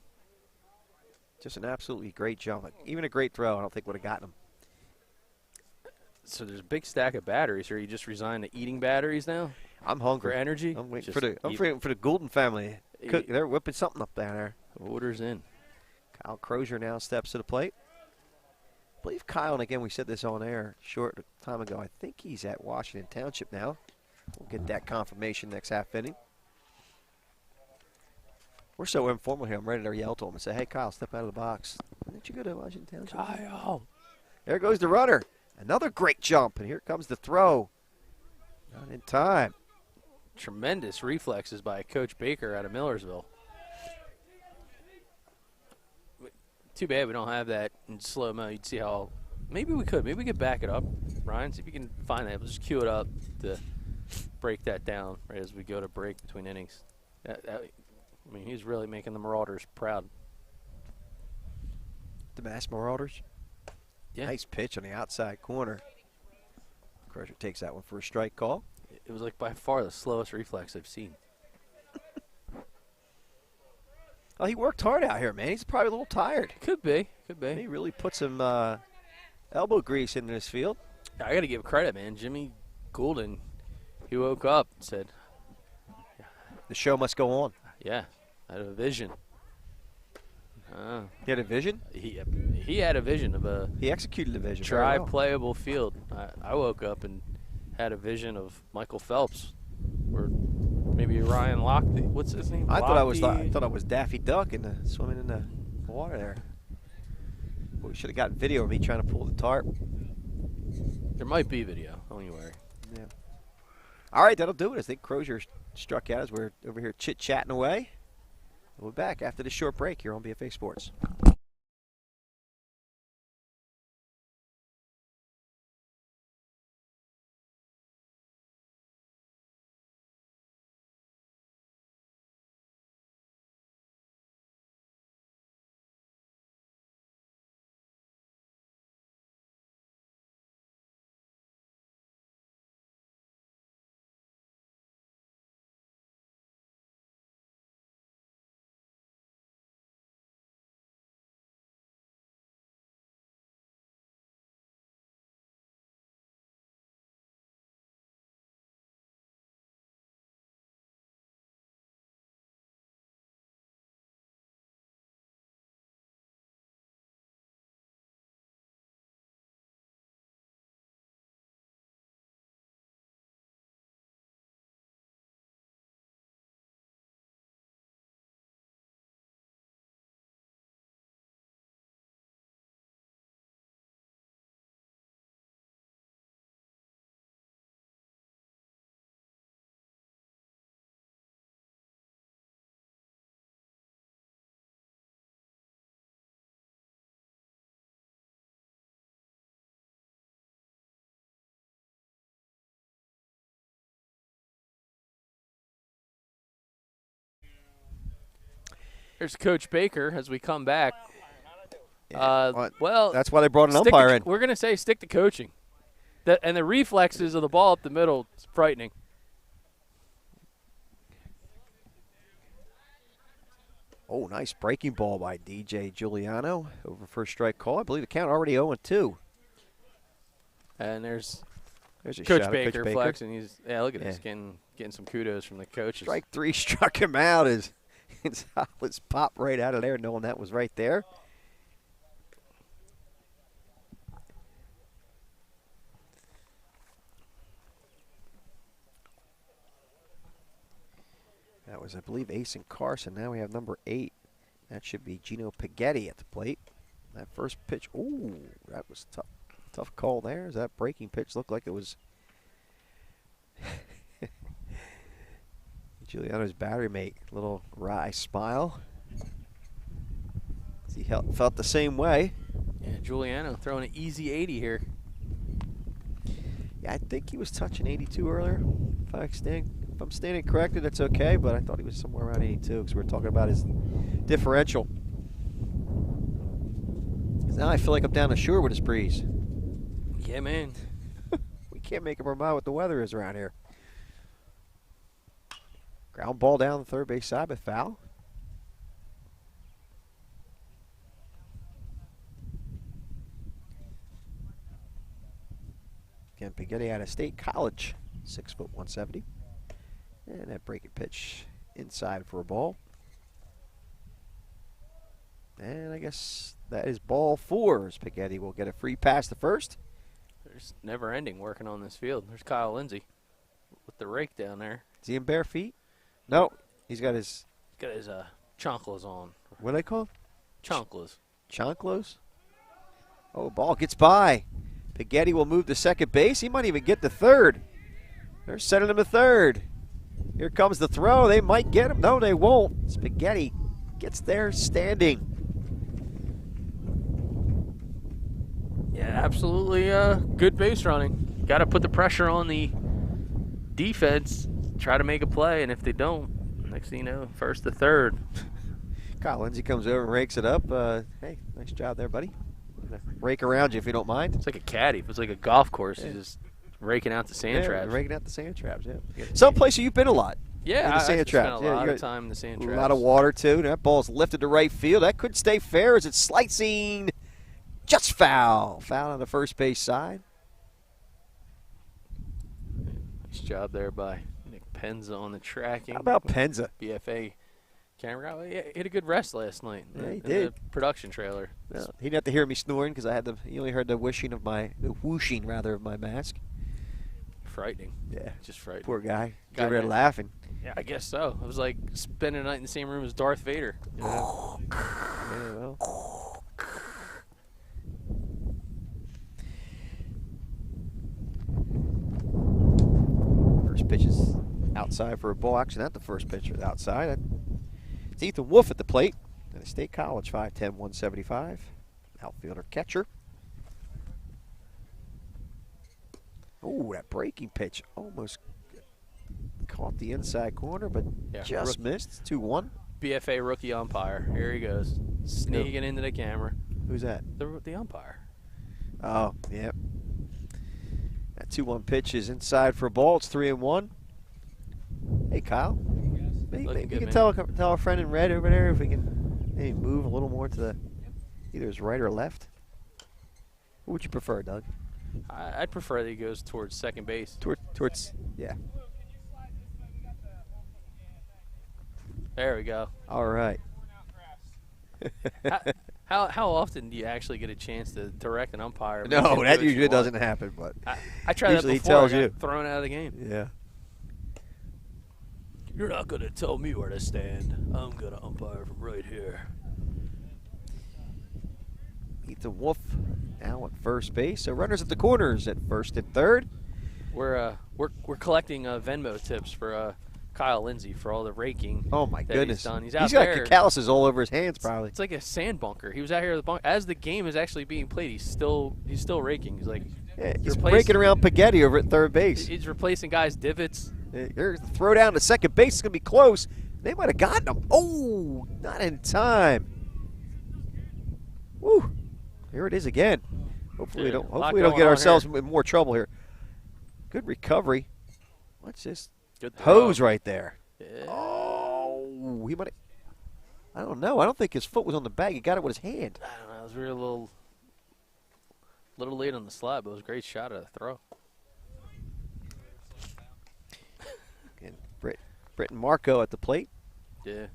Just an absolutely great jump. Even a great throw, I don't think would have gotten him. So there's a big stack of batteries here. You just resigned to eating batteries now? I'm hungry. For energy? I'm waiting Just for the Goulden family. They're whipping something up down there. Orders in. Kyle Crozier now steps to the plate. I believe Kyle, and again we said this on air short time ago, I think he's at Washington Township now. We'll get that confirmation next half inning. We're so informal here, I'm ready to yell to him and say, hey, Kyle, step out of the box. Didn't you go to Washington Township? Kyle. There goes the runner. Another great jump, and here comes the throw. Not in time. Tremendous reflexes by Coach Baker out of Millersville. Too bad we don't have that in slow-mo. You'd see how – maybe we could. Maybe we could back it up. Ryan, see if you can find that. We'll just cue it up to break that down right as we go to break between innings. I mean, he's really making the Marauders proud. The Mass Marauders. Yeah. Nice pitch on the outside corner. Crozier takes that one for a strike call. It was like by far the slowest reflex I've seen. Oh, he worked hard out here, man. He's probably a little tired. Could be. He really put some elbow grease into this field. I got to give credit, man. Jimmy Goulden, he woke up and said, the show must go on. yeah, I had a vision. He had a vision? He had a vision of a He executed the vision. try-playable field. I woke up and had a vision of Michael Phelps, or maybe Ryan Lochte. What's his name? I thought I was Lochte? Daffy Duck swimming in the water there. Well, we should have gotten video of me trying to pull the tarp. There might be video. Don't you worry. Yeah. All right, that'll do it. I think Crozier struck out as we're over here chit-chatting away. We'll be back after this short break here on BFA Sports. There's Coach Baker as we come back. Yeah, well, that's why they brought an umpire in. We're going to say stick to coaching. And the reflexes of the ball up the middle is frightening. Oh, nice breaking ball by DJ Giuliano over first strike call. I believe the count already 0-2. And there's a Coach shot Baker, at Coach Baker. flexing. Look at this, getting some kudos from the coaches. Strike 3 struck him out as Gonzalez popped right out of there, knowing that was right there. That was, I believe, Ace and Carson. Now we have number 8. That should be Gino Paghetti at the plate. That first pitch, ooh, that was tough. Tough call there. As that breaking pitch looked like it was Giuliano's battery mate. Little wry smile. He felt the same way. Yeah, Giuliano throwing an easy 80 here. Yeah, I think he was touching 82 earlier. If I'm standing corrected, that's okay, but I thought he was somewhere around 82 because we were talking about his differential. Now I feel like I'm down the shore with his breeze. Yeah, man. We can't make up our mind what the weather is around here. Ground ball down the third base side, but foul. Again, Paghetti out of State College, 6 foot 170. And that breaking pitch inside for a ball. And I guess that is ball 4 as Paghetti will get a free pass to first. There's never ending working on this field. There's Kyle Lindsay with the rake down there. Is he in bare feet? No. He's got his chanclas on. What are they called? Chanclas. Chanclos? Oh, ball gets by. Paghetti will move to second base. He might even get to third. They're sending him to third. Here comes the throw. They might get him. No, they won't. Spaghetti gets there standing. Yeah, absolutely good base running. Got to put the pressure on the defense, try to make a play, and if they don't, next thing you know, first to third. Kyle Lindsay comes over and rakes it up. Hey, nice job there, buddy. Rake around you if you don't mind. It's like a caddy. It's like a golf course. Yeah. He's just raking out the sand traps. Raking out the sand traps, yeah. Some place you've been a lot. Yeah, in the sand traps. Spent a lot of time in the sand traps. A lot of water, too. That ball's lifted to right field. That could stay fair as it's slicing. Just foul. Foul on the first base side. Nice job there by Nick Penza on the tracking. How about Penza? BFA camera guy. Yeah, he had a good rest last night. Yeah, he did. The production trailer. Well, he didn't have to hear me snoring because you only heard the whooshing of my mask. Frightening. Yeah. Just frightening. Poor guy. Got rid of laughing. Yeah, I guess so. It was like spending a night in the same room as Darth Vader. You know? Yeah, well. First pitch is outside for a ball. Actually, not the first pitch was outside. It's Ethan Wolf at the plate. At State College, 5'10", 175. Outfielder catcher. Oh, that breaking pitch almost caught the inside corner, but just missed. 2-1. BFA rookie umpire. Here he goes. Sneaking into the camera. Who's that? The umpire. Oh, yeah. That 2-1 pitch is inside for a ball. It's 3-1. Hey, Kyle. Maybe you can tell our friend in red over there if we can maybe move a little more to the either his right or left. What would you prefer, Doug? I'd prefer that he goes towards second base. Towards, yeah. There we go. All right. How often do you actually get a chance to direct an umpire? No, that usually doesn't happen. But I tried that before. I got thrown out of the game. Yeah. You're not going to tell me where to stand. I'm going to umpire from right here. Ethan Wolf now at first base. So runners at the corners at first and third. We're collecting Venmo tips for Kyle Lindsay for all the raking. Oh my goodness! He's done. He's got there. calluses all over his hands probably. It's like a sand bunker. He was out here at the bunker. As the game is actually being played, he's still raking. He's like he's breaking around Paghetti over at third base. He's replacing guys' divots. Your throw down to second base is going to be close. They might have gotten him. Oh, not in time. Woo. Here it is again. Hopefully we don't. Hopefully we don't get ourselves in more trouble here. Good recovery. What's this? Good hose right there. Yeah. Oh, he might. I don't know. I don't think his foot was on the bag. He got it with his hand. I don't know. It was really a little late on the slide, but it was a great shot at a throw. And Britt and Marco at the plate. Yeah.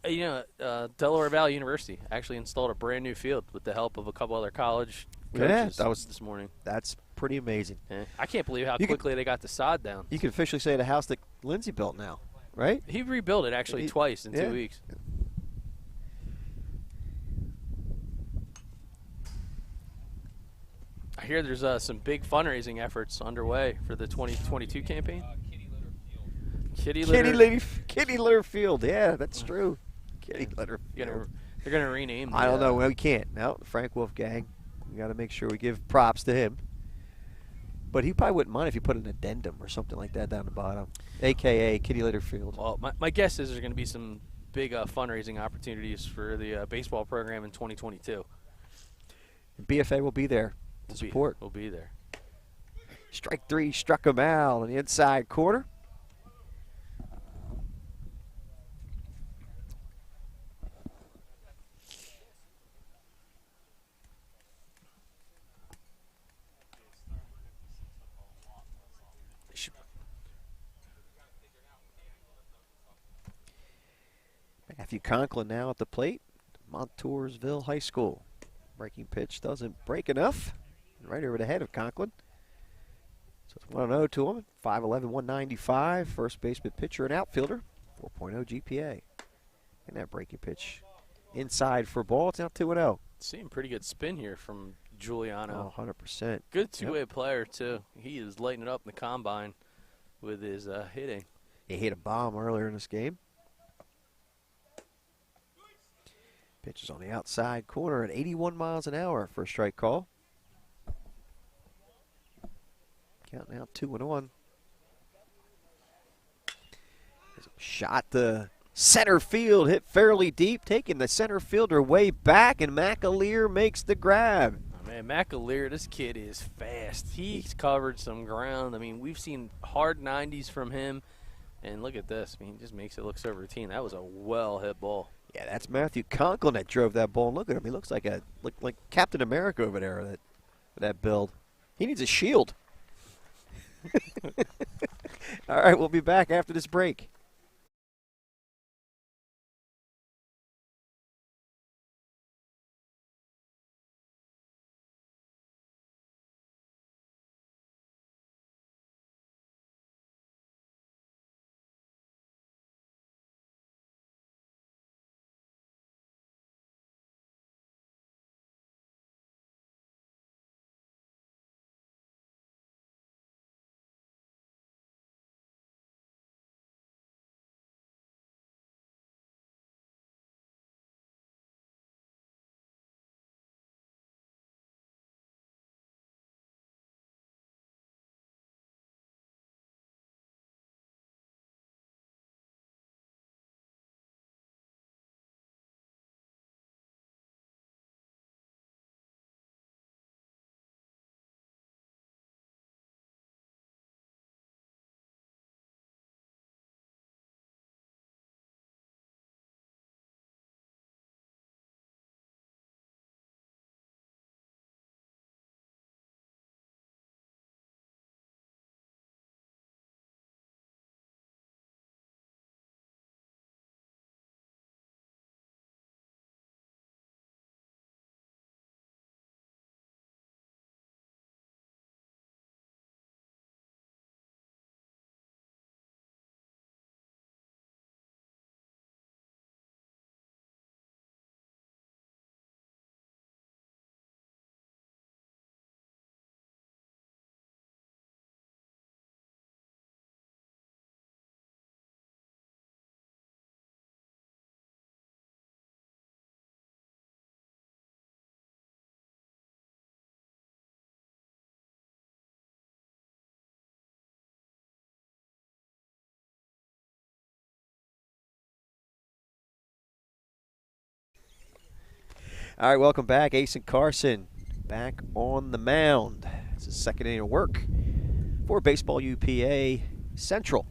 You know, Delaware Valley University actually installed a brand new field with the help of a couple other college coaches that was this morning. That's pretty amazing. Yeah. I can't believe how quickly they got the sod down. You can officially say the house that Lindsay built now, right? He rebuilt it actually twice in 2 weeks. I hear there's some big fundraising efforts underway for the 2022 campaign. Kitty litter field. Yeah, that's true. Kitty litter field. They're gonna rename. I don't know. Well, we can't. No, Frank Wolfgang. We got to make sure we give props to him. But he probably wouldn't mind if you put an addendum or something like that down the bottom, a.k.a. Kitty litter field. Well, my guess is there's going to be some big fundraising opportunities for the baseball program in 2022. BFA will be there to support. We'll be there. Strike three, struck him out on the inside corner. Matthew Conklin now at the plate, Montoursville High School. Breaking pitch doesn't break enough. Right over the head of Conklin. So it's 1-0 to him. 5'11", 195. First baseman, pitcher, and outfielder. 4.0 GPA. And that breaking pitch inside for ball. It's now 2-0. Seeing pretty good spin here from Giuliano. Oh, 100%. Good two-way player, too. He is lighting it up in the combine with his hitting. He hit a bomb earlier in this game. Pitch is on the outside corner at 81 miles an hour for a strike call. Counting out 2-1. There's a shot to center field, hit fairly deep, taking the center fielder way back, and McAleer makes the grab. Oh, man, McAleer, this kid is fast. He's covered some ground. I mean, we've seen hard 90s from him, and look at this. I mean, he just makes it look so routine. That was a well-hit ball. Yeah, that's Matthew Conklin that drove that ball. Look at him. He looks like Captain America over there with that build. He needs a shield. All right, we'll be back after this break. All right, welcome back. Ace and Carson back on the mound. It's his second inning of work for Baseball UPA Central.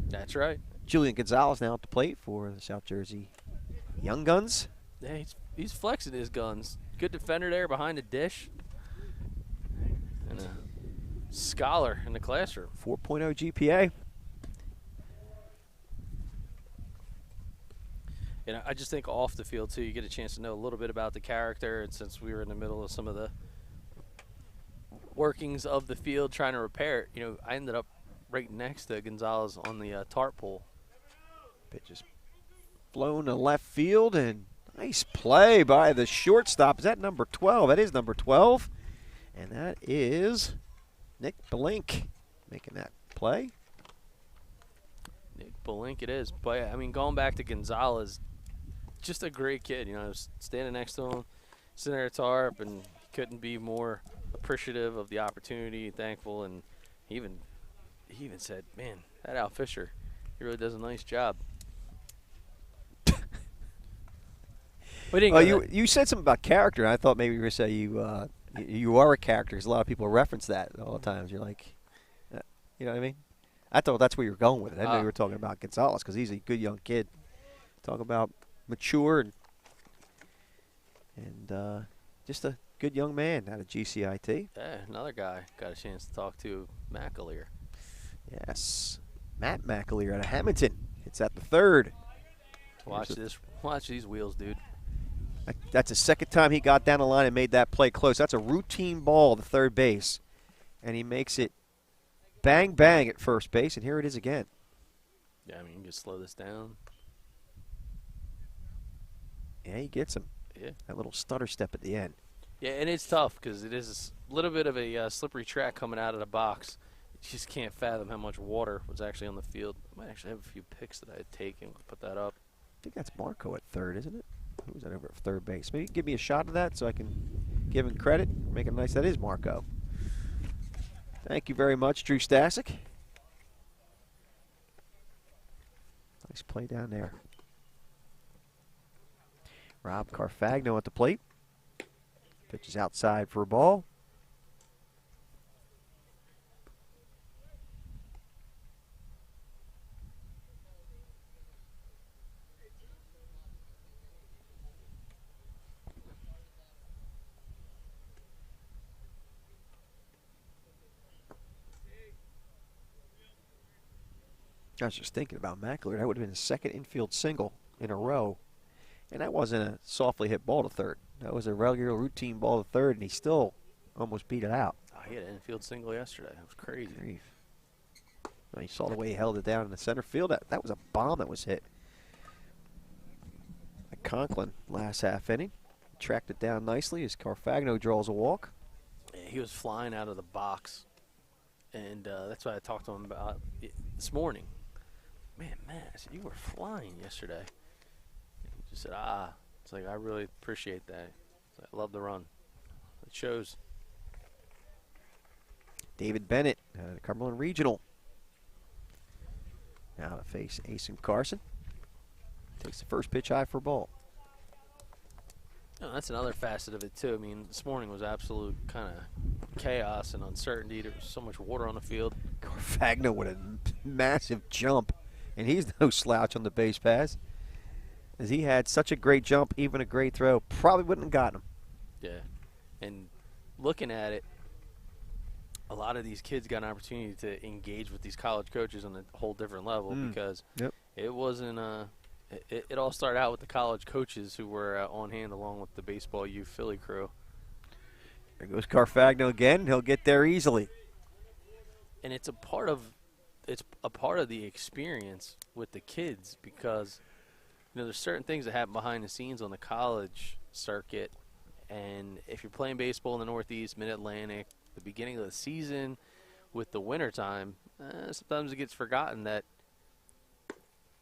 That's right. Julian Gonzalez now at the plate for the South Jersey Young Guns. Yeah, he's flexing his guns. Good defender there behind the dish. And a scholar in the classroom. 4.0 GPA. And I just think off the field, too, you get a chance to know a little bit about the character. And since we were in the middle of some of the workings of the field trying to repair it, you know, I ended up right next to Gonzalez on the tarp pole. Pitch is blown to left field, and nice play by the shortstop. Is that number 12? That is number 12. And that is Nick Blink making that play. Nick Belink it is. But, I mean, going back to Gonzalez, just a great kid. You know, I was standing next to him, sitting there at tarp, and couldn't be more appreciative of the opportunity, thankful. And he even said, man, that Al Fisher, he really does a nice job. You said something about character. I thought maybe you were going to say you are a character, because a lot of people reference that all the times. You're like, you know what I mean? I thought that's where you were going with it. I know you were talking about Gonzalez because he's a good young kid. Talk about mature and just a good young man out of GCIT. Yeah, another guy got a chance to talk to, McAleer. Yes, Matt McAleer out of Hamilton. It's at the third. Watch these wheels, dude. That's the second time he got down the line and made that play close. That's a routine ball to third base, and he makes it bang, bang at first base, and here it is again. Yeah, I mean, you can just slow this down. Yeah, he gets him. Yeah. That little stutter step at the end. Yeah, and it's tough because it is a little bit of a slippery track coming out of the box. You just can't fathom how much water was actually on the field. I might actually have a few picks that I had taken. Put that up. I think that's Marco at third, isn't it? Who's that over at third base? Maybe give me a shot of that so I can give him credit. Make it nice. That is Marco. Thank you very much, Drew Stasic. Nice play down there. Rob Carfagno at the plate. Pitch is outside for a ball. I was just thinking about McAleer. That would have been his second infield single in a row. And that wasn't a softly hit ball to third. That was a regular routine ball to third, and he still almost beat it out. Oh, he had an infield single yesterday. That was crazy. Grief. Well, you saw the way he held it down in the center field. That was a bomb that was hit. Conklin last half inning. Tracked it down nicely as Carfagno draws a walk. Yeah, he was flying out of the box. And that's what I talked to him about this morning. Man, I said, you were flying yesterday. And he just said, it's like, I really appreciate that. I love the run. It shows. David Bennett, Cumberland Regional. Now to face Asen Carson. Takes the first pitch high for a ball. Oh, that's another facet of it, too. I mean, this morning was absolute kind of chaos and uncertainty. There was so much water on the field. Carfagno with a massive jump, and he's no slouch on the base pass. As he had such a great jump, even a great throw, probably wouldn't have gotten him. Yeah. And looking at it, a lot of these kids got an opportunity to engage with these college coaches on a whole different level because it wasn't it all started out with the college coaches who were on hand along with the baseball U Philly crew. There goes Carfagno again. He'll get there easily. And it's a part of the experience with the kids because there's certain things that happen behind the scenes on the college circuit, and if you're playing baseball in the Northeast, Mid-Atlantic, the beginning of the season with the wintertime, sometimes it gets forgotten that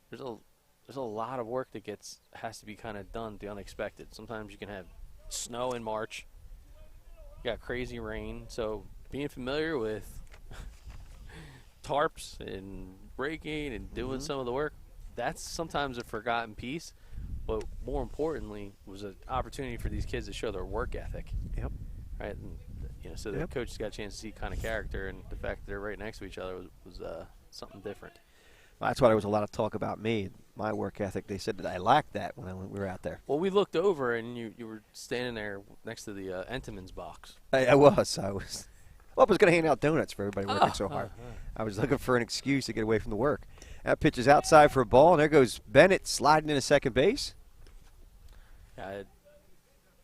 there's a lot of work that has to be kind of done, the unexpected. Sometimes you can have snow in March. You got crazy rain. So being familiar with tarps and breaking and doing some of the work, that's sometimes a forgotten piece. but more importantly, was an opportunity for these kids to show their work ethic. Yep. Right. And, so the coaches got a chance to see kind of character, and the fact that they're right next to each other was something different. Well, that's why there was a lot of talk about me, my work ethic. They said that I lacked that when we were out there. Well, we looked over, and you were standing there next to the Entenmann's box. I was. Well, I was going to hand out donuts for everybody working so hard. I was looking for an excuse to get away from the work. That pitch is outside for a ball, and there goes Bennett sliding into second base. Yeah,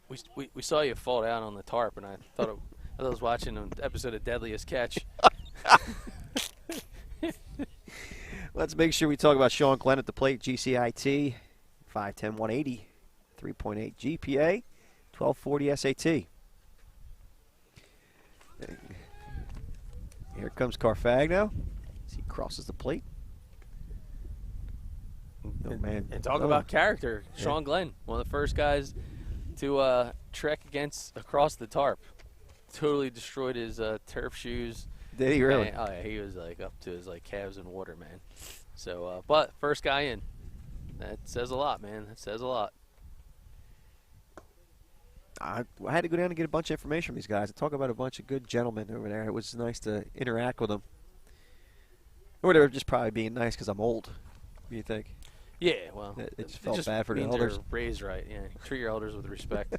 we saw you fall down on the tarp, and I thought I was watching an episode of Deadliest Catch. Let's make sure we talk about Sean Glenn at the plate, GCIT, 5'10", 180, 3.8 GPA, 1240 SAT. Here comes Carfagno as he crosses the plate. Oh, man. And talk about character. Sean Glenn, one of the first guys to trek across the tarp. Totally destroyed his turf shoes. Did he really? And, he was up to his calves in water, man. So, but first guy in. That says a lot, man. That says a lot. I had to go down and get a bunch of information from these guys. Talk about a bunch of good gentlemen over there. It was nice to interact with them. Or they were just probably being nice because I'm old. What do you think? Yeah, well, it just felt bad for the elders. They're raised right. Yeah, treat your elders with respect.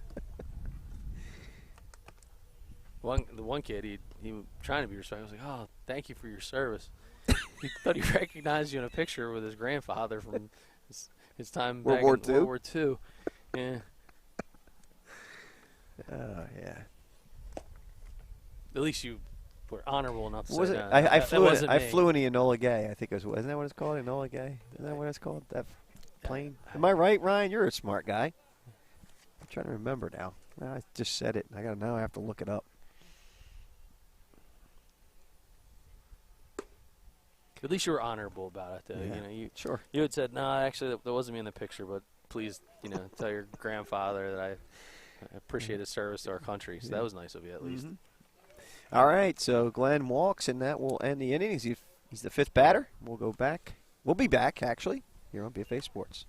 The one kid, he was trying to be respectful. I was like, "Oh, thank you for your service." He thought he recognized you in a picture with his grandfather from his time back in World War II. Yeah. Oh, yeah. At least you were honorable enough to was say it? that. I flew in the Enola Gay. I think it was. Isn't that what it's called? Enola Gay? Isn't that what it's called? That plane? Am I right, Ryan? You're a smart guy. I'm trying to remember now. I just said it. I have to look it up. At least you were honorable about it, though. Yeah. Sure. You had said, "No, actually, that wasn't me in the picture, but please, tell your grandfather that I appreciate his service to our country." So that was nice of you, at least. Mm-hmm. All right, so Glenn walks, and that will end the inning. He's the fifth batter. We'll go back. We'll be back, actually, here on BFA Sports.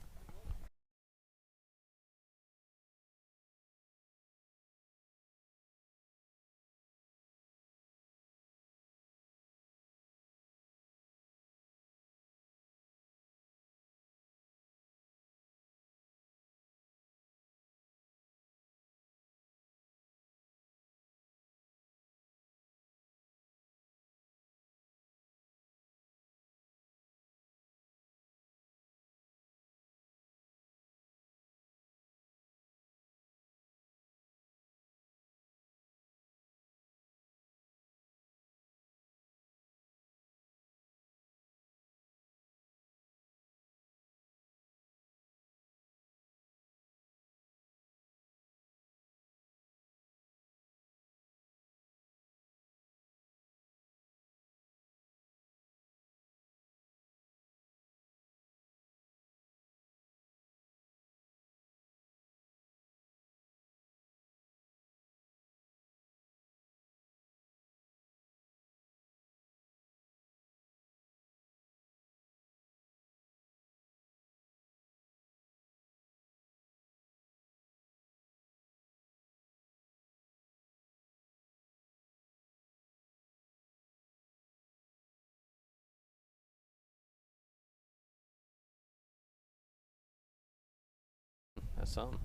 That's something.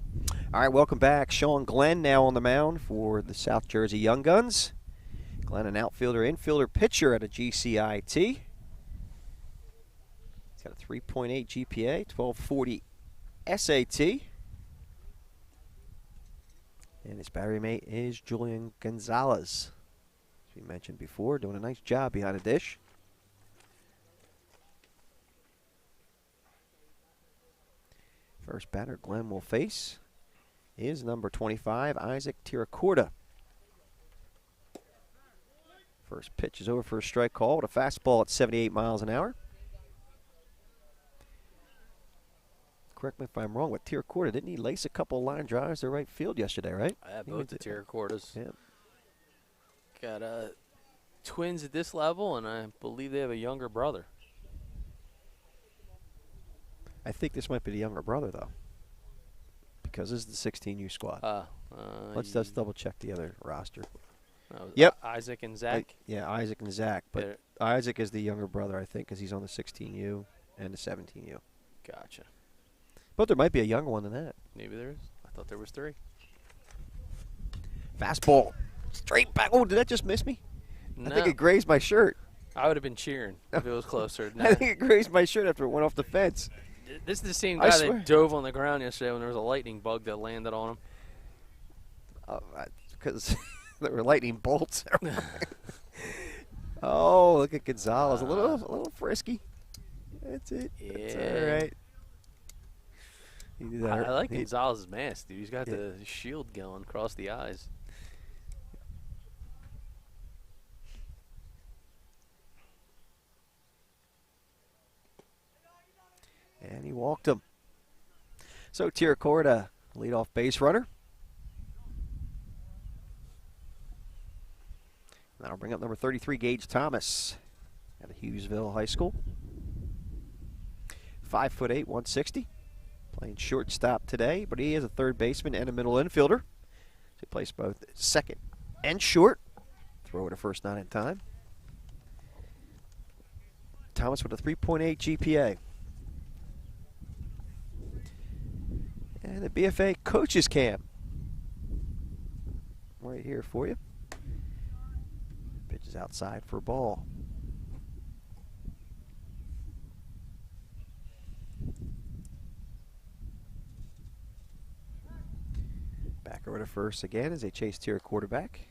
All right, welcome back. Sean Glenn now on the mound for the South Jersey Young Guns. Glenn, an outfielder, infielder, pitcher at a GCIT. He's got a 3.8 GPA, 1240 SAT. And his battery mate is Julian Gonzalez. As we mentioned before, doing a nice job behind the dish. First batter Glenn will face is number 25, Isaac Tiracorda. First pitch is over for a strike call with a fastball at 78 miles an hour. Correct me if I'm wrong, with Tiracorda, didn't he lace a couple line drives to right field yesterday, right? I have both the Tiracordas. Yeah. Got twins at this level, and I believe they have a younger brother. I think this might be the younger brother, though. because this is the 16U squad. Let's double check the other roster. Yep. Isaac and Zach. Yeah, Isaac and Zach. But Isaac is the younger brother, I think, because he's on the 16U and the 17U. Gotcha. But there might be a younger one than that. Maybe there is. I thought there was 3. Fastball. Straight back. Oh, did that just miss me? No. I think it grazed my shirt. I would have been cheering if it was closer. No. I think it grazed my shirt after it went off the fence. This is the same guy that dove on the ground yesterday when there was a lightning bug that landed on him. Because there were lightning bolts. Oh, look at Gonzalez. A little frisky. That's it. Yeah. That's all right. I like Gonzalez's mask, dude. He's got the shield going across the eyes. And he walked him. So Tiracorda, leadoff base runner. That'll bring up number 33, Gage Thomas, out of Hughesville High School. 5'8", 160. Playing shortstop today, but he is a third baseman and a middle infielder. So he plays both second and short. Throw it a first, not in time. Thomas with a 3.8 GPA. And the BFA Coaches Camp. Right here for you. Pitch is outside for a ball. Back over to first again as they chase Tier quarterback.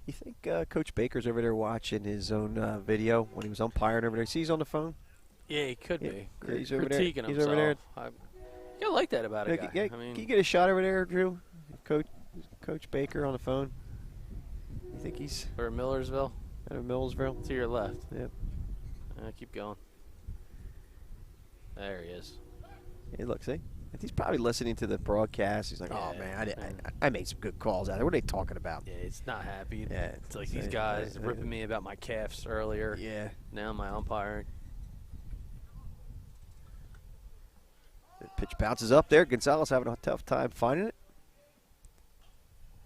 You think Coach Baker's over there watching his own video when he was umpiring over there? See, he's on the phone? Yeah, he could be. Yeah, he's over there. Critiquing himself. He's over there. I like that about a guy. Yeah, can you get a shot over there, Drew? Coach Baker on the phone. You think he's... Or Millersville? Out of Millersville? To your left. Yep. Keep going. There he is. Hey, look, see? He's probably listening to the broadcast. He's like, oh, man, I made some good calls out there. What are they talking about? Yeah, it's not happy. Yeah, it's like these guys ripping me about my calves earlier. Yeah. Now my umpiring. The pitch bounces up there. Gonzalez having a tough time finding it.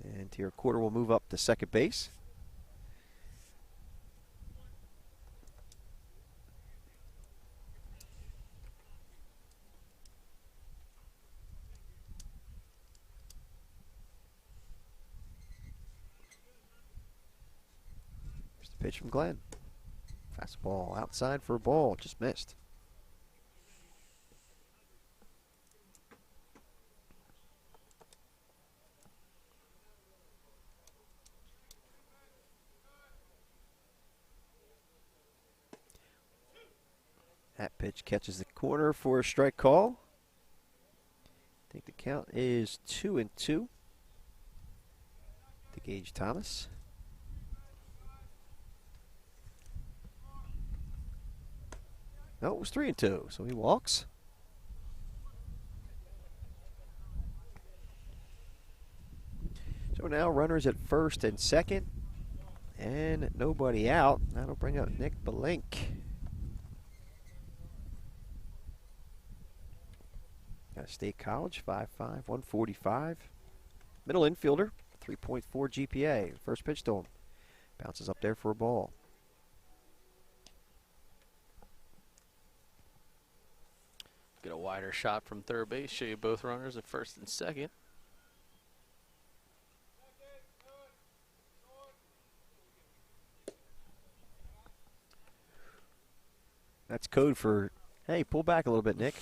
And Tier Quarter will move up to second base. Here's the pitch from Glenn. Fastball outside for a ball. Just missed. That pitch catches the corner for a strike call. I think the count is 2-2 to Gage Thomas. No, it was 3-2, so he walks. So now runners at first and second, and nobody out. That'll bring up Nick Belink. Got State College, 5'5", 145. Middle infielder, 3.4 GPA. First pitch to him. Bounces up there for a ball. Get a wider shot from third base. Show you both runners at first and second. That's code for, hey, pull back a little bit, Nick.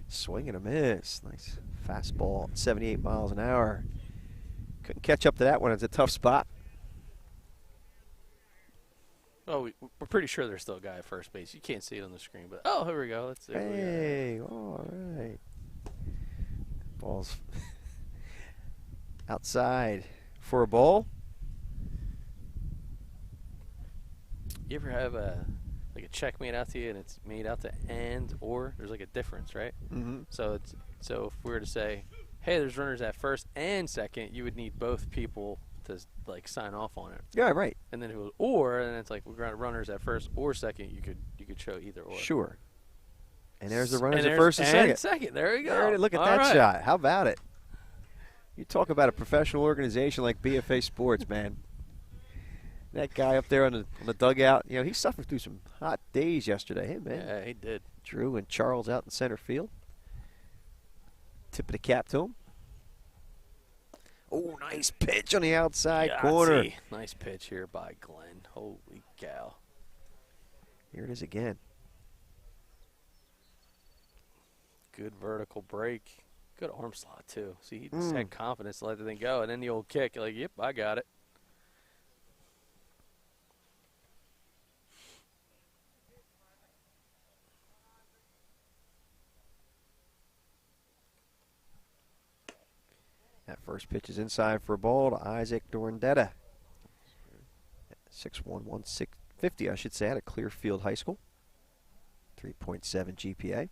Swing and a miss. Nice fastball at 78 miles an hour. Couldn't catch up to that one. It's a tough spot. Oh, we're pretty sure there's still a guy at first base. You can't see it on the screen, but oh, here we go. Hey, all right. Ball's outside for a ball. You ever have a check made out to you and it's made out to and or? There's like a difference, right? Mm-hmm. So if we were to say, hey, there's runners at first and second, you would need both people to like sign off on it. Yeah, right. And then it was or, and it's like we're going to runners at first or second. You could show either or. Sure. And there's the runners And at first and second. And second. There you go. There, look at All that right. shot. How about it? You talk about a professional organization like BFA Sports, man. That guy up there on the dugout, you know, he suffered through some hot days yesterday. Hey, man. Yeah, he did. Drew and Charles out in center field. Tip of the cap to him. Oh, nice pitch on the outside corner. Nice pitch here by Glenn. Holy cow. Here it is again. Good vertical break. Good arm slot, too. See, he just had confidence to let the thing go. And then the old kick, like, yep, I got it. That first pitch is inside for a ball to Isaac Dorndetta. 6'1", 150, I should say, out of Clearfield High School. 3.7 GPA.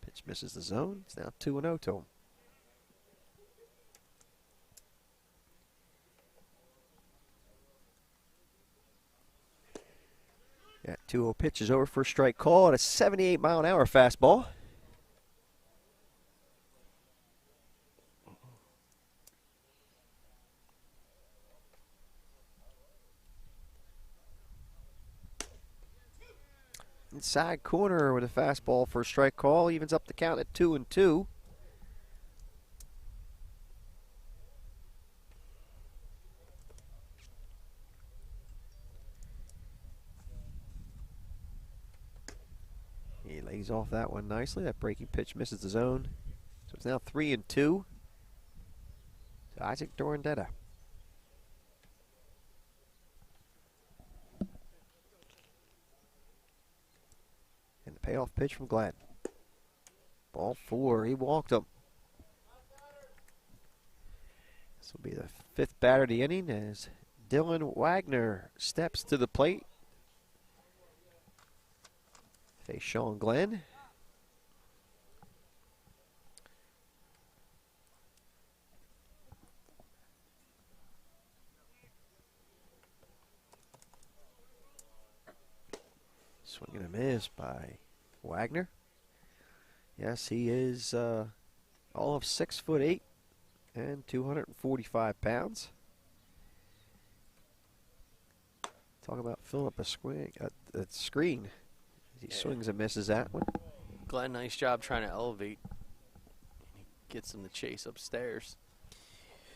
Pitch misses the zone. It's now 2-0 to him. That 2-0 pitch is over for a strike call at a 78-mile-an-hour fastball. Inside corner with a fastball for a strike call. Evens up the count at 2-2. He lays off that one nicely. That breaking pitch misses the zone. So it's now 3-2 to Isaac Dorndetta. And the payoff pitch from Glenn. Ball 4. He walked him. This will be the 5th batter of the inning as Dylan Wagner steps to the plate. Face Sean Glenn. Swing and a miss by Wagner. Yes, he is all of 6'8" and 245 pounds. Talk about filling up a screen. He swings and misses that one. Glenn, nice job trying to elevate. He gets him to chase upstairs.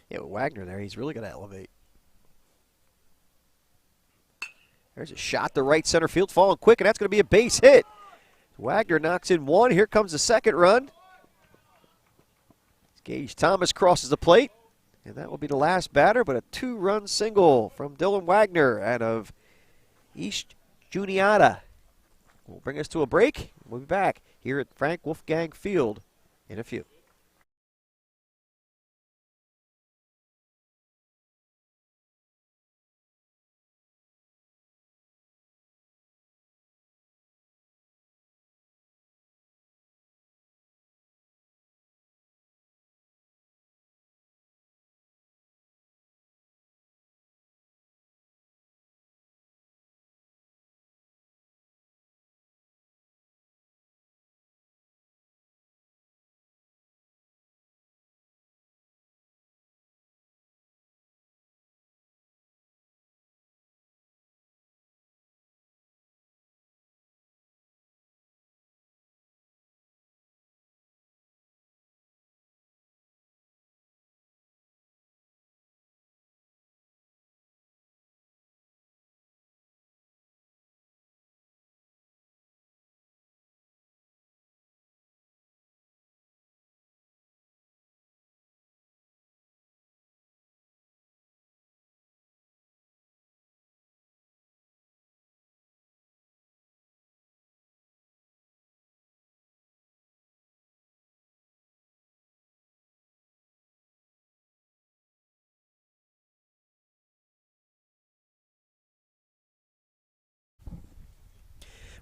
Yeah, with Wagner there, he's really going to elevate. There's a shot to right center field, falling quick, and that's going to be a base hit. Wagner knocks in one. Here comes the second run. Gage Thomas crosses the plate, and that will be the last batter, but a 2-run single from Dylan Wagner out of East Juniata. Will bring us to a break. We'll be back here at Frank Wolfgang Field in a few.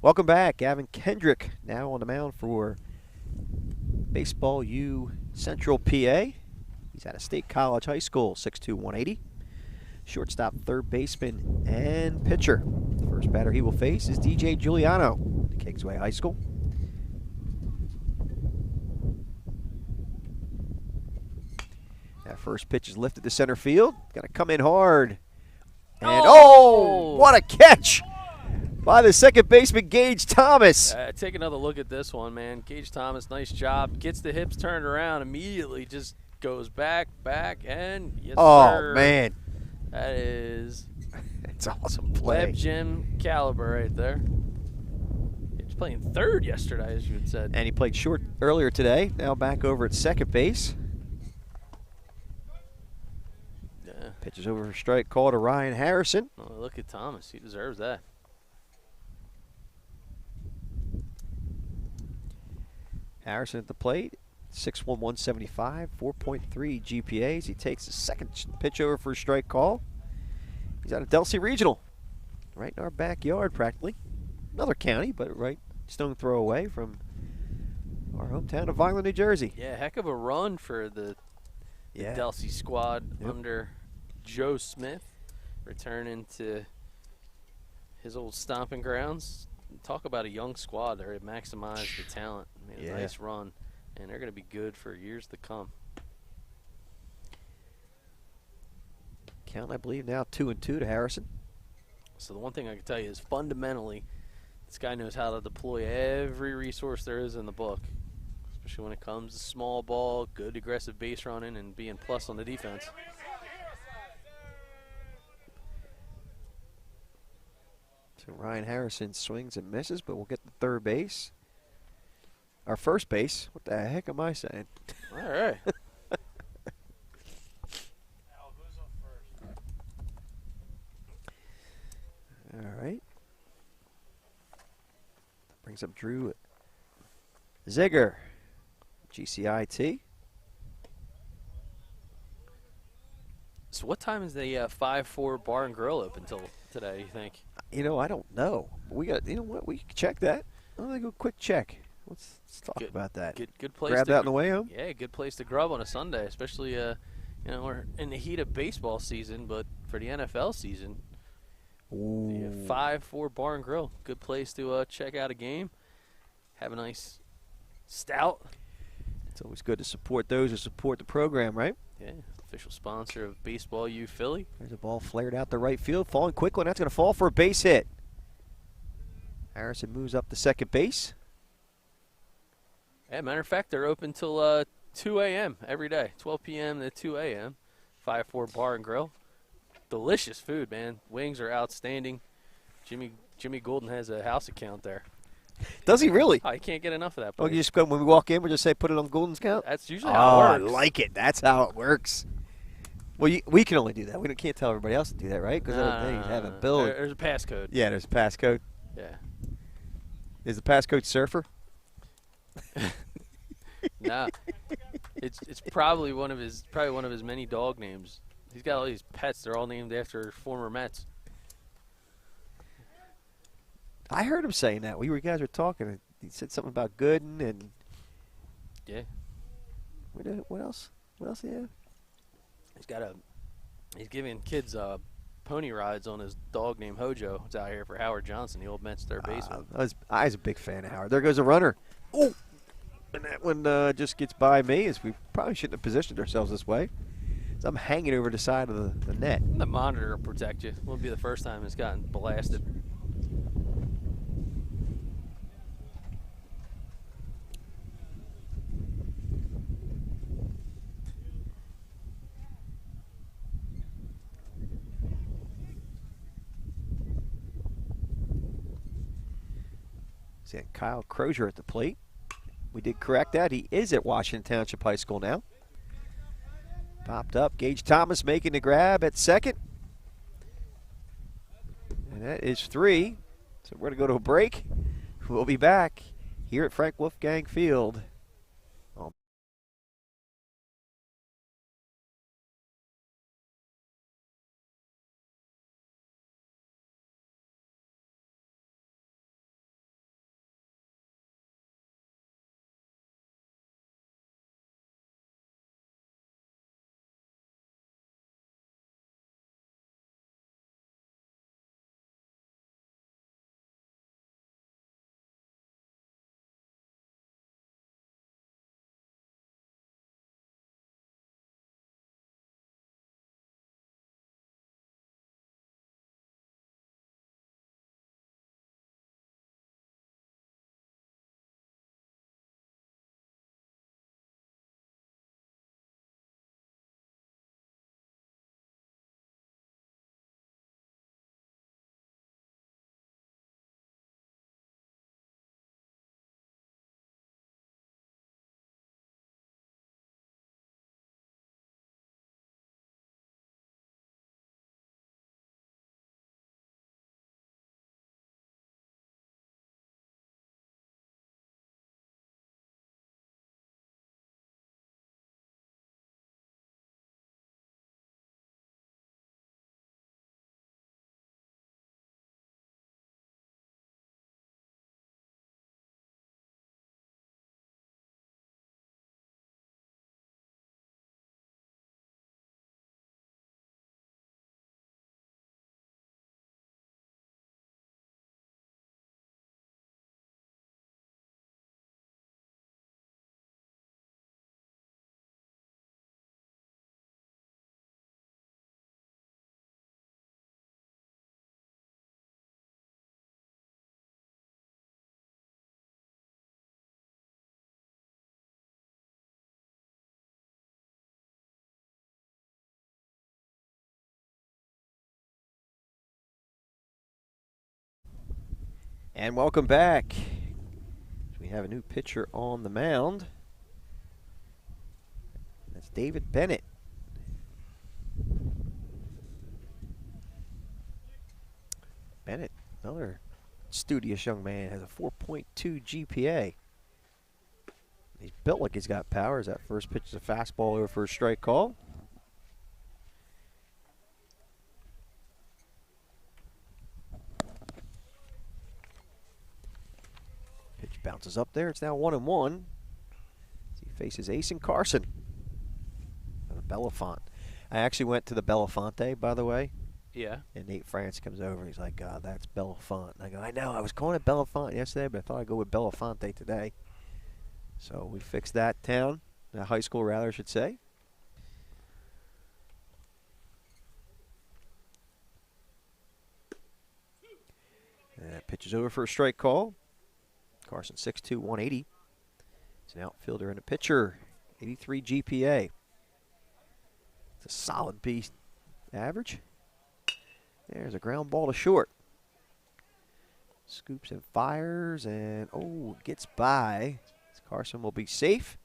Welcome back. Gavin Kendrick now on the mound for Baseball U Central PA. He's out of State College High School, 6'2", 180. Shortstop, third baseman, and pitcher. The first batter he will face is DJ Giuliano, Kingsway High School. That first pitch is lifted to center field. Got to come in hard. And oh, what a catch by the second baseman, Gage Thomas. Take another look at this one, man. Gage Thomas, nice job. Gets the hips turned around immediately, just goes back, and yes, sir. Oh, man. That is it's awesome play. Web Gym caliber right there. He was playing third yesterday, as you had said. And he played short earlier today. Now back over at second base. Yeah. Pitches over for strike call to Ryan Harrison. Oh, look at Thomas. He deserves that. Harrison at the plate. 6'1", 175, 4.3 GPAs. He takes the second pitch over for a strike call. He's out of Delsea Regional, right in our backyard practically. Another county, but right stone throw away from our hometown of Vineland, New Jersey. Yeah, heck of a run for the Delsea squad under Joe Smith, returning to his old stomping grounds. Talk about a young squad. They maximized the talent. Made a nice run. And they're going to be good for years to come. Count, I believe, now 2-2 to Harrison. So the one thing I can tell you is fundamentally, this guy knows how to deploy every resource there is in the book, especially when it comes to small ball, good aggressive base running, and being plus on the defense. So Ryan Harrison swings and misses, but we'll get to third base. Our first base. What the heck am I saying? All right. All right. Brings up Drew Ziegler, GCIT. So what time is the 5-4 Bar and Grill open until today, you think? You know, I don't know. We got, you know what, we can check that. I'm going to go quick check. Let's talk about that. Good place. Grab that on the way home? Yeah, good place to grub on a Sunday, especially, you know, we're in the heat of baseball season, but for the NFL season, the 5-4 Bar and Grill, good place to check out a game, have a nice stout. It's always good to support those who support the program, right? Yeah, official sponsor of Baseball U Philly. There's a ball flared out the right field, falling quick one. That's going to fall for a base hit. Harrison moves up to second base. Yeah, matter of fact, they're open till 2 a.m. every day, 12 p.m. to 2 a.m. 5-4 Bar and Grill. Delicious food, man. Wings are outstanding. Jimmy Golden has a house account there. Does he really? I can't get enough of that place. Oh, you just go when we walk in, we just say put it on Golden's account? That's usually how it works. I like it. That's how it works. Well, we can only do that. We can't tell everybody else to do that, right? Because they have a bill. There's a passcode. Yeah, there's a passcode. Yeah. Is the passcode Surfer? No. It's probably one of his many dog names. He's got all these pets. They're all named after former Mets. I heard him saying that. You guys were talking. And he said something about Gooden and. Yeah. What else? What else? Yeah. He's giving kids pony rides on his dog named Hojo. It's out here for Howard Johnson, the old Mets third baseman. I was a big fan of Howard. There goes a runner. Oh, and that one just gets by me, as we probably shouldn't have positioned ourselves this way. So I'm hanging over the side of the net. The monitor will protect you. Won't be the first time it's gotten blasted. See Kyle Crozier at the plate. We did correct that. He is at Washington Township High School now. Popped up. Gage Thomas making the grab at second. And that is 3. So we're going to go to a break. We'll be back here at Frank Wolfgang Field. And welcome back. We have a new pitcher on the mound. That's David Bennett. Bennett, another studious young man, has a 4.2 GPA. He's built like he's got power. As that first pitch is a fastball over for a strike call. Pitch bounces up there. It's now 1-1. He faces Ace and Carson. And Belafont. I actually went to the Belafonte, by the way. Yeah. And Nate France comes over. He's like, God, that's Belafont. And I go, I know. I was calling it Belafont yesterday, but I thought I'd go with Belafonte today. So we fixed that town. The high school, rather, I should say. And that pitch is over for a strike call. Carson 6'2", 180. He's an outfielder and a pitcher. 83 GPA. It's a solid piece average. There's a ground ball to short. Scoops and fires, and gets by. Carson will be safe.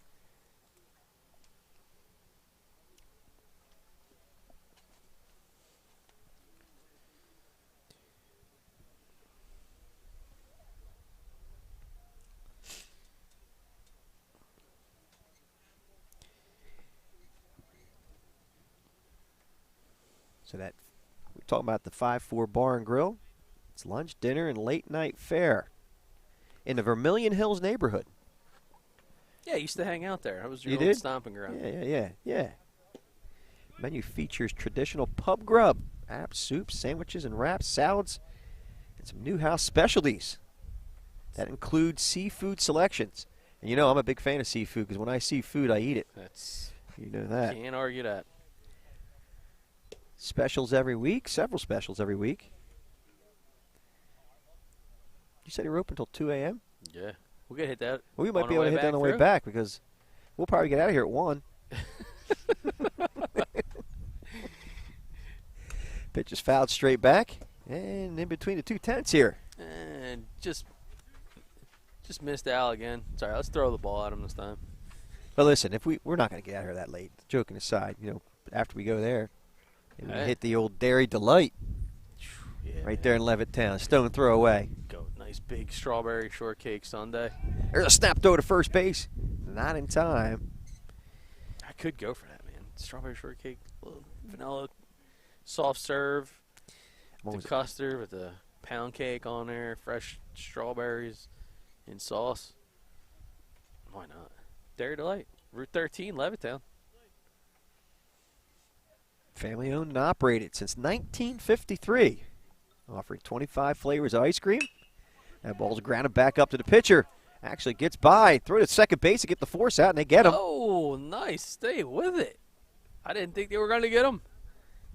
So that we're talking about the 5-4 Bar and Grill. It's lunch, dinner, and late night fare in the Vermilion Hills neighborhood. Yeah, I used to hang out there. That was your You old did? stomping ground. Yeah. Menu features traditional pub grub, apps, soups, sandwiches, and wraps, salads, and some new house specialties. That includes seafood selections. And you know I'm a big fan of seafood because when I see food, I eat it. You know that. Can't argue that. Specials every week, several specials every week. You said you're open until 2 a.m.? Yeah. We'll get hit that. Well, we might be able to hit that on the way back because we'll probably get out of here at 1. Pitch is fouled straight back, and in between the two tents here. And just missed Al again. Sorry, let's throw the ball at him this time. But listen, if we're not going to get out of here that late. Joking aside, after we go there, and we hit the old Dairy Delight right there in Levittown, stone throw away. Go, nice big strawberry shortcake sundae. There's a snap throw to first base, not in time. I could go for that, man. Strawberry shortcake, little vanilla, soft serve, the custard with the pound cake on there, fresh strawberries in sauce. Why not? Dairy Delight, Route 13, Levittown. Family owned and operated since 1953. Offering 25 flavors of ice cream. That ball's grounded back up to the pitcher. Actually gets by. Throw to second base to get the force out, and they get him. Oh, nice. Stay with it. I didn't think they were going to get him.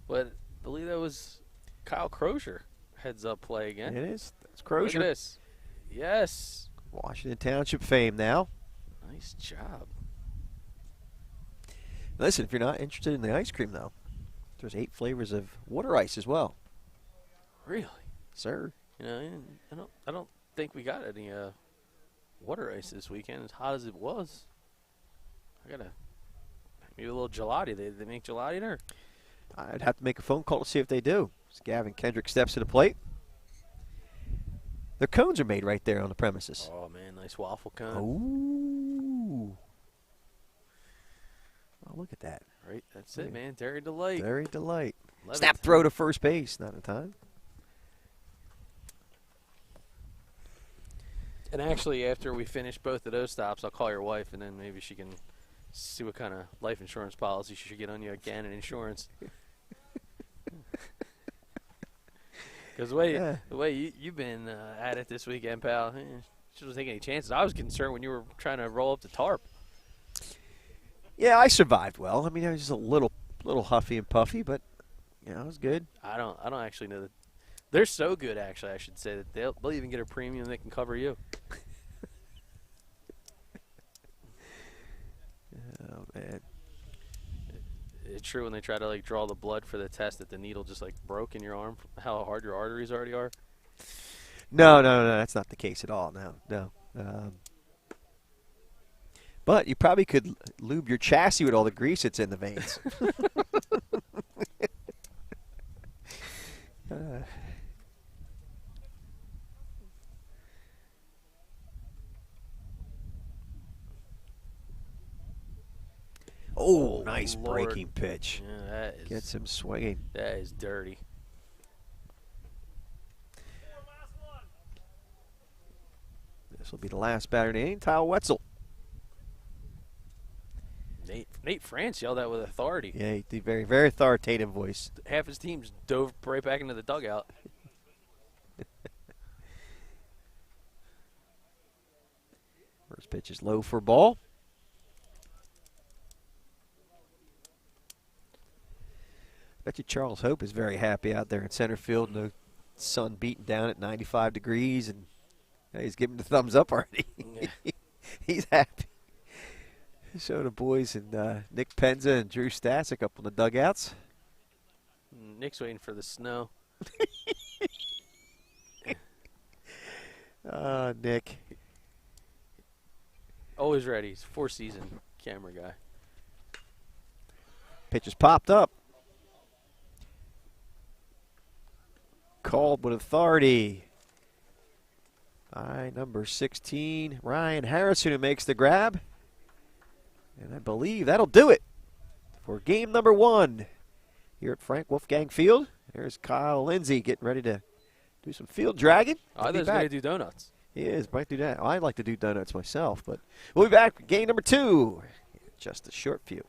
But I believe that was Kyle Crozier. Heads up play again. It is. That's Crozier. Look at this. Yes. Washington Township fame now. Nice job. Listen, if you're not interested in the ice cream, though, there's 8 flavors of water ice as well. Really? Sir. I don't think we got any water ice this weekend as hot as it was. I gotta maybe a little gelati. They make gelati there. I'd have to make a phone call to see if they do. As Gavin Kendrick steps to the plate. Their cones are made right there on the premises. Oh man, nice waffle cone. Ooh. Oh, look at that. Right, that's it, man. Dairy Delight. Dairy Delight. Love Snap it. throw to first base. Not in time. And actually, after we finish both of those stops, I'll call your wife, and then maybe she can see what kind of life insurance policy she should get on you again in insurance. Because the way you've been at it this weekend, pal, shouldn't take any chances. I was concerned when you were trying to roll up the tarp. Yeah, I survived well. I mean, I was just a little huffy and puffy, but it was good. I don't actually know that. They're so good, actually, I should say, that they'll even get a premium that can cover you. Oh, man. It's true when they try to, draw the blood for the test that the needle just, broke in your arm, how hard your arteries already are? No, that's not the case at all. No. But you probably could lube your chassis with all the grease that's in the veins. Oh, nice Lord. breaking pitch. Yeah, that is, Gets him swinging. That is dirty. This will be the last batter in the inning, Kyle Wetzel. Nate France yelled out with authority. Yeah, he did very, very authoritative voice. Half his teams dove right back into the dugout. First pitch is low for ball. Bet you Charles Hope is very happy out there in center field. The sun beating down at 95 degrees, and he's giving the thumbs up already. Yeah. He's happy. So the boys and Nick Penza and Drew Stasic up on the dugouts. Nick's waiting for the snow. Nick. Always ready. He's a four-season camera guy. Pitch is popped up. Called with authority by number 16, Ryan Harrison, who makes the grab. And I believe that'll do it for game number 1 here at Frank Wolfgang Field. There's Kyle Lindsay getting ready to do some field dragging. I thought he was going to do donuts. He is. Might do that. I like to do donuts myself, but we'll be back for game number 2 in just a short few.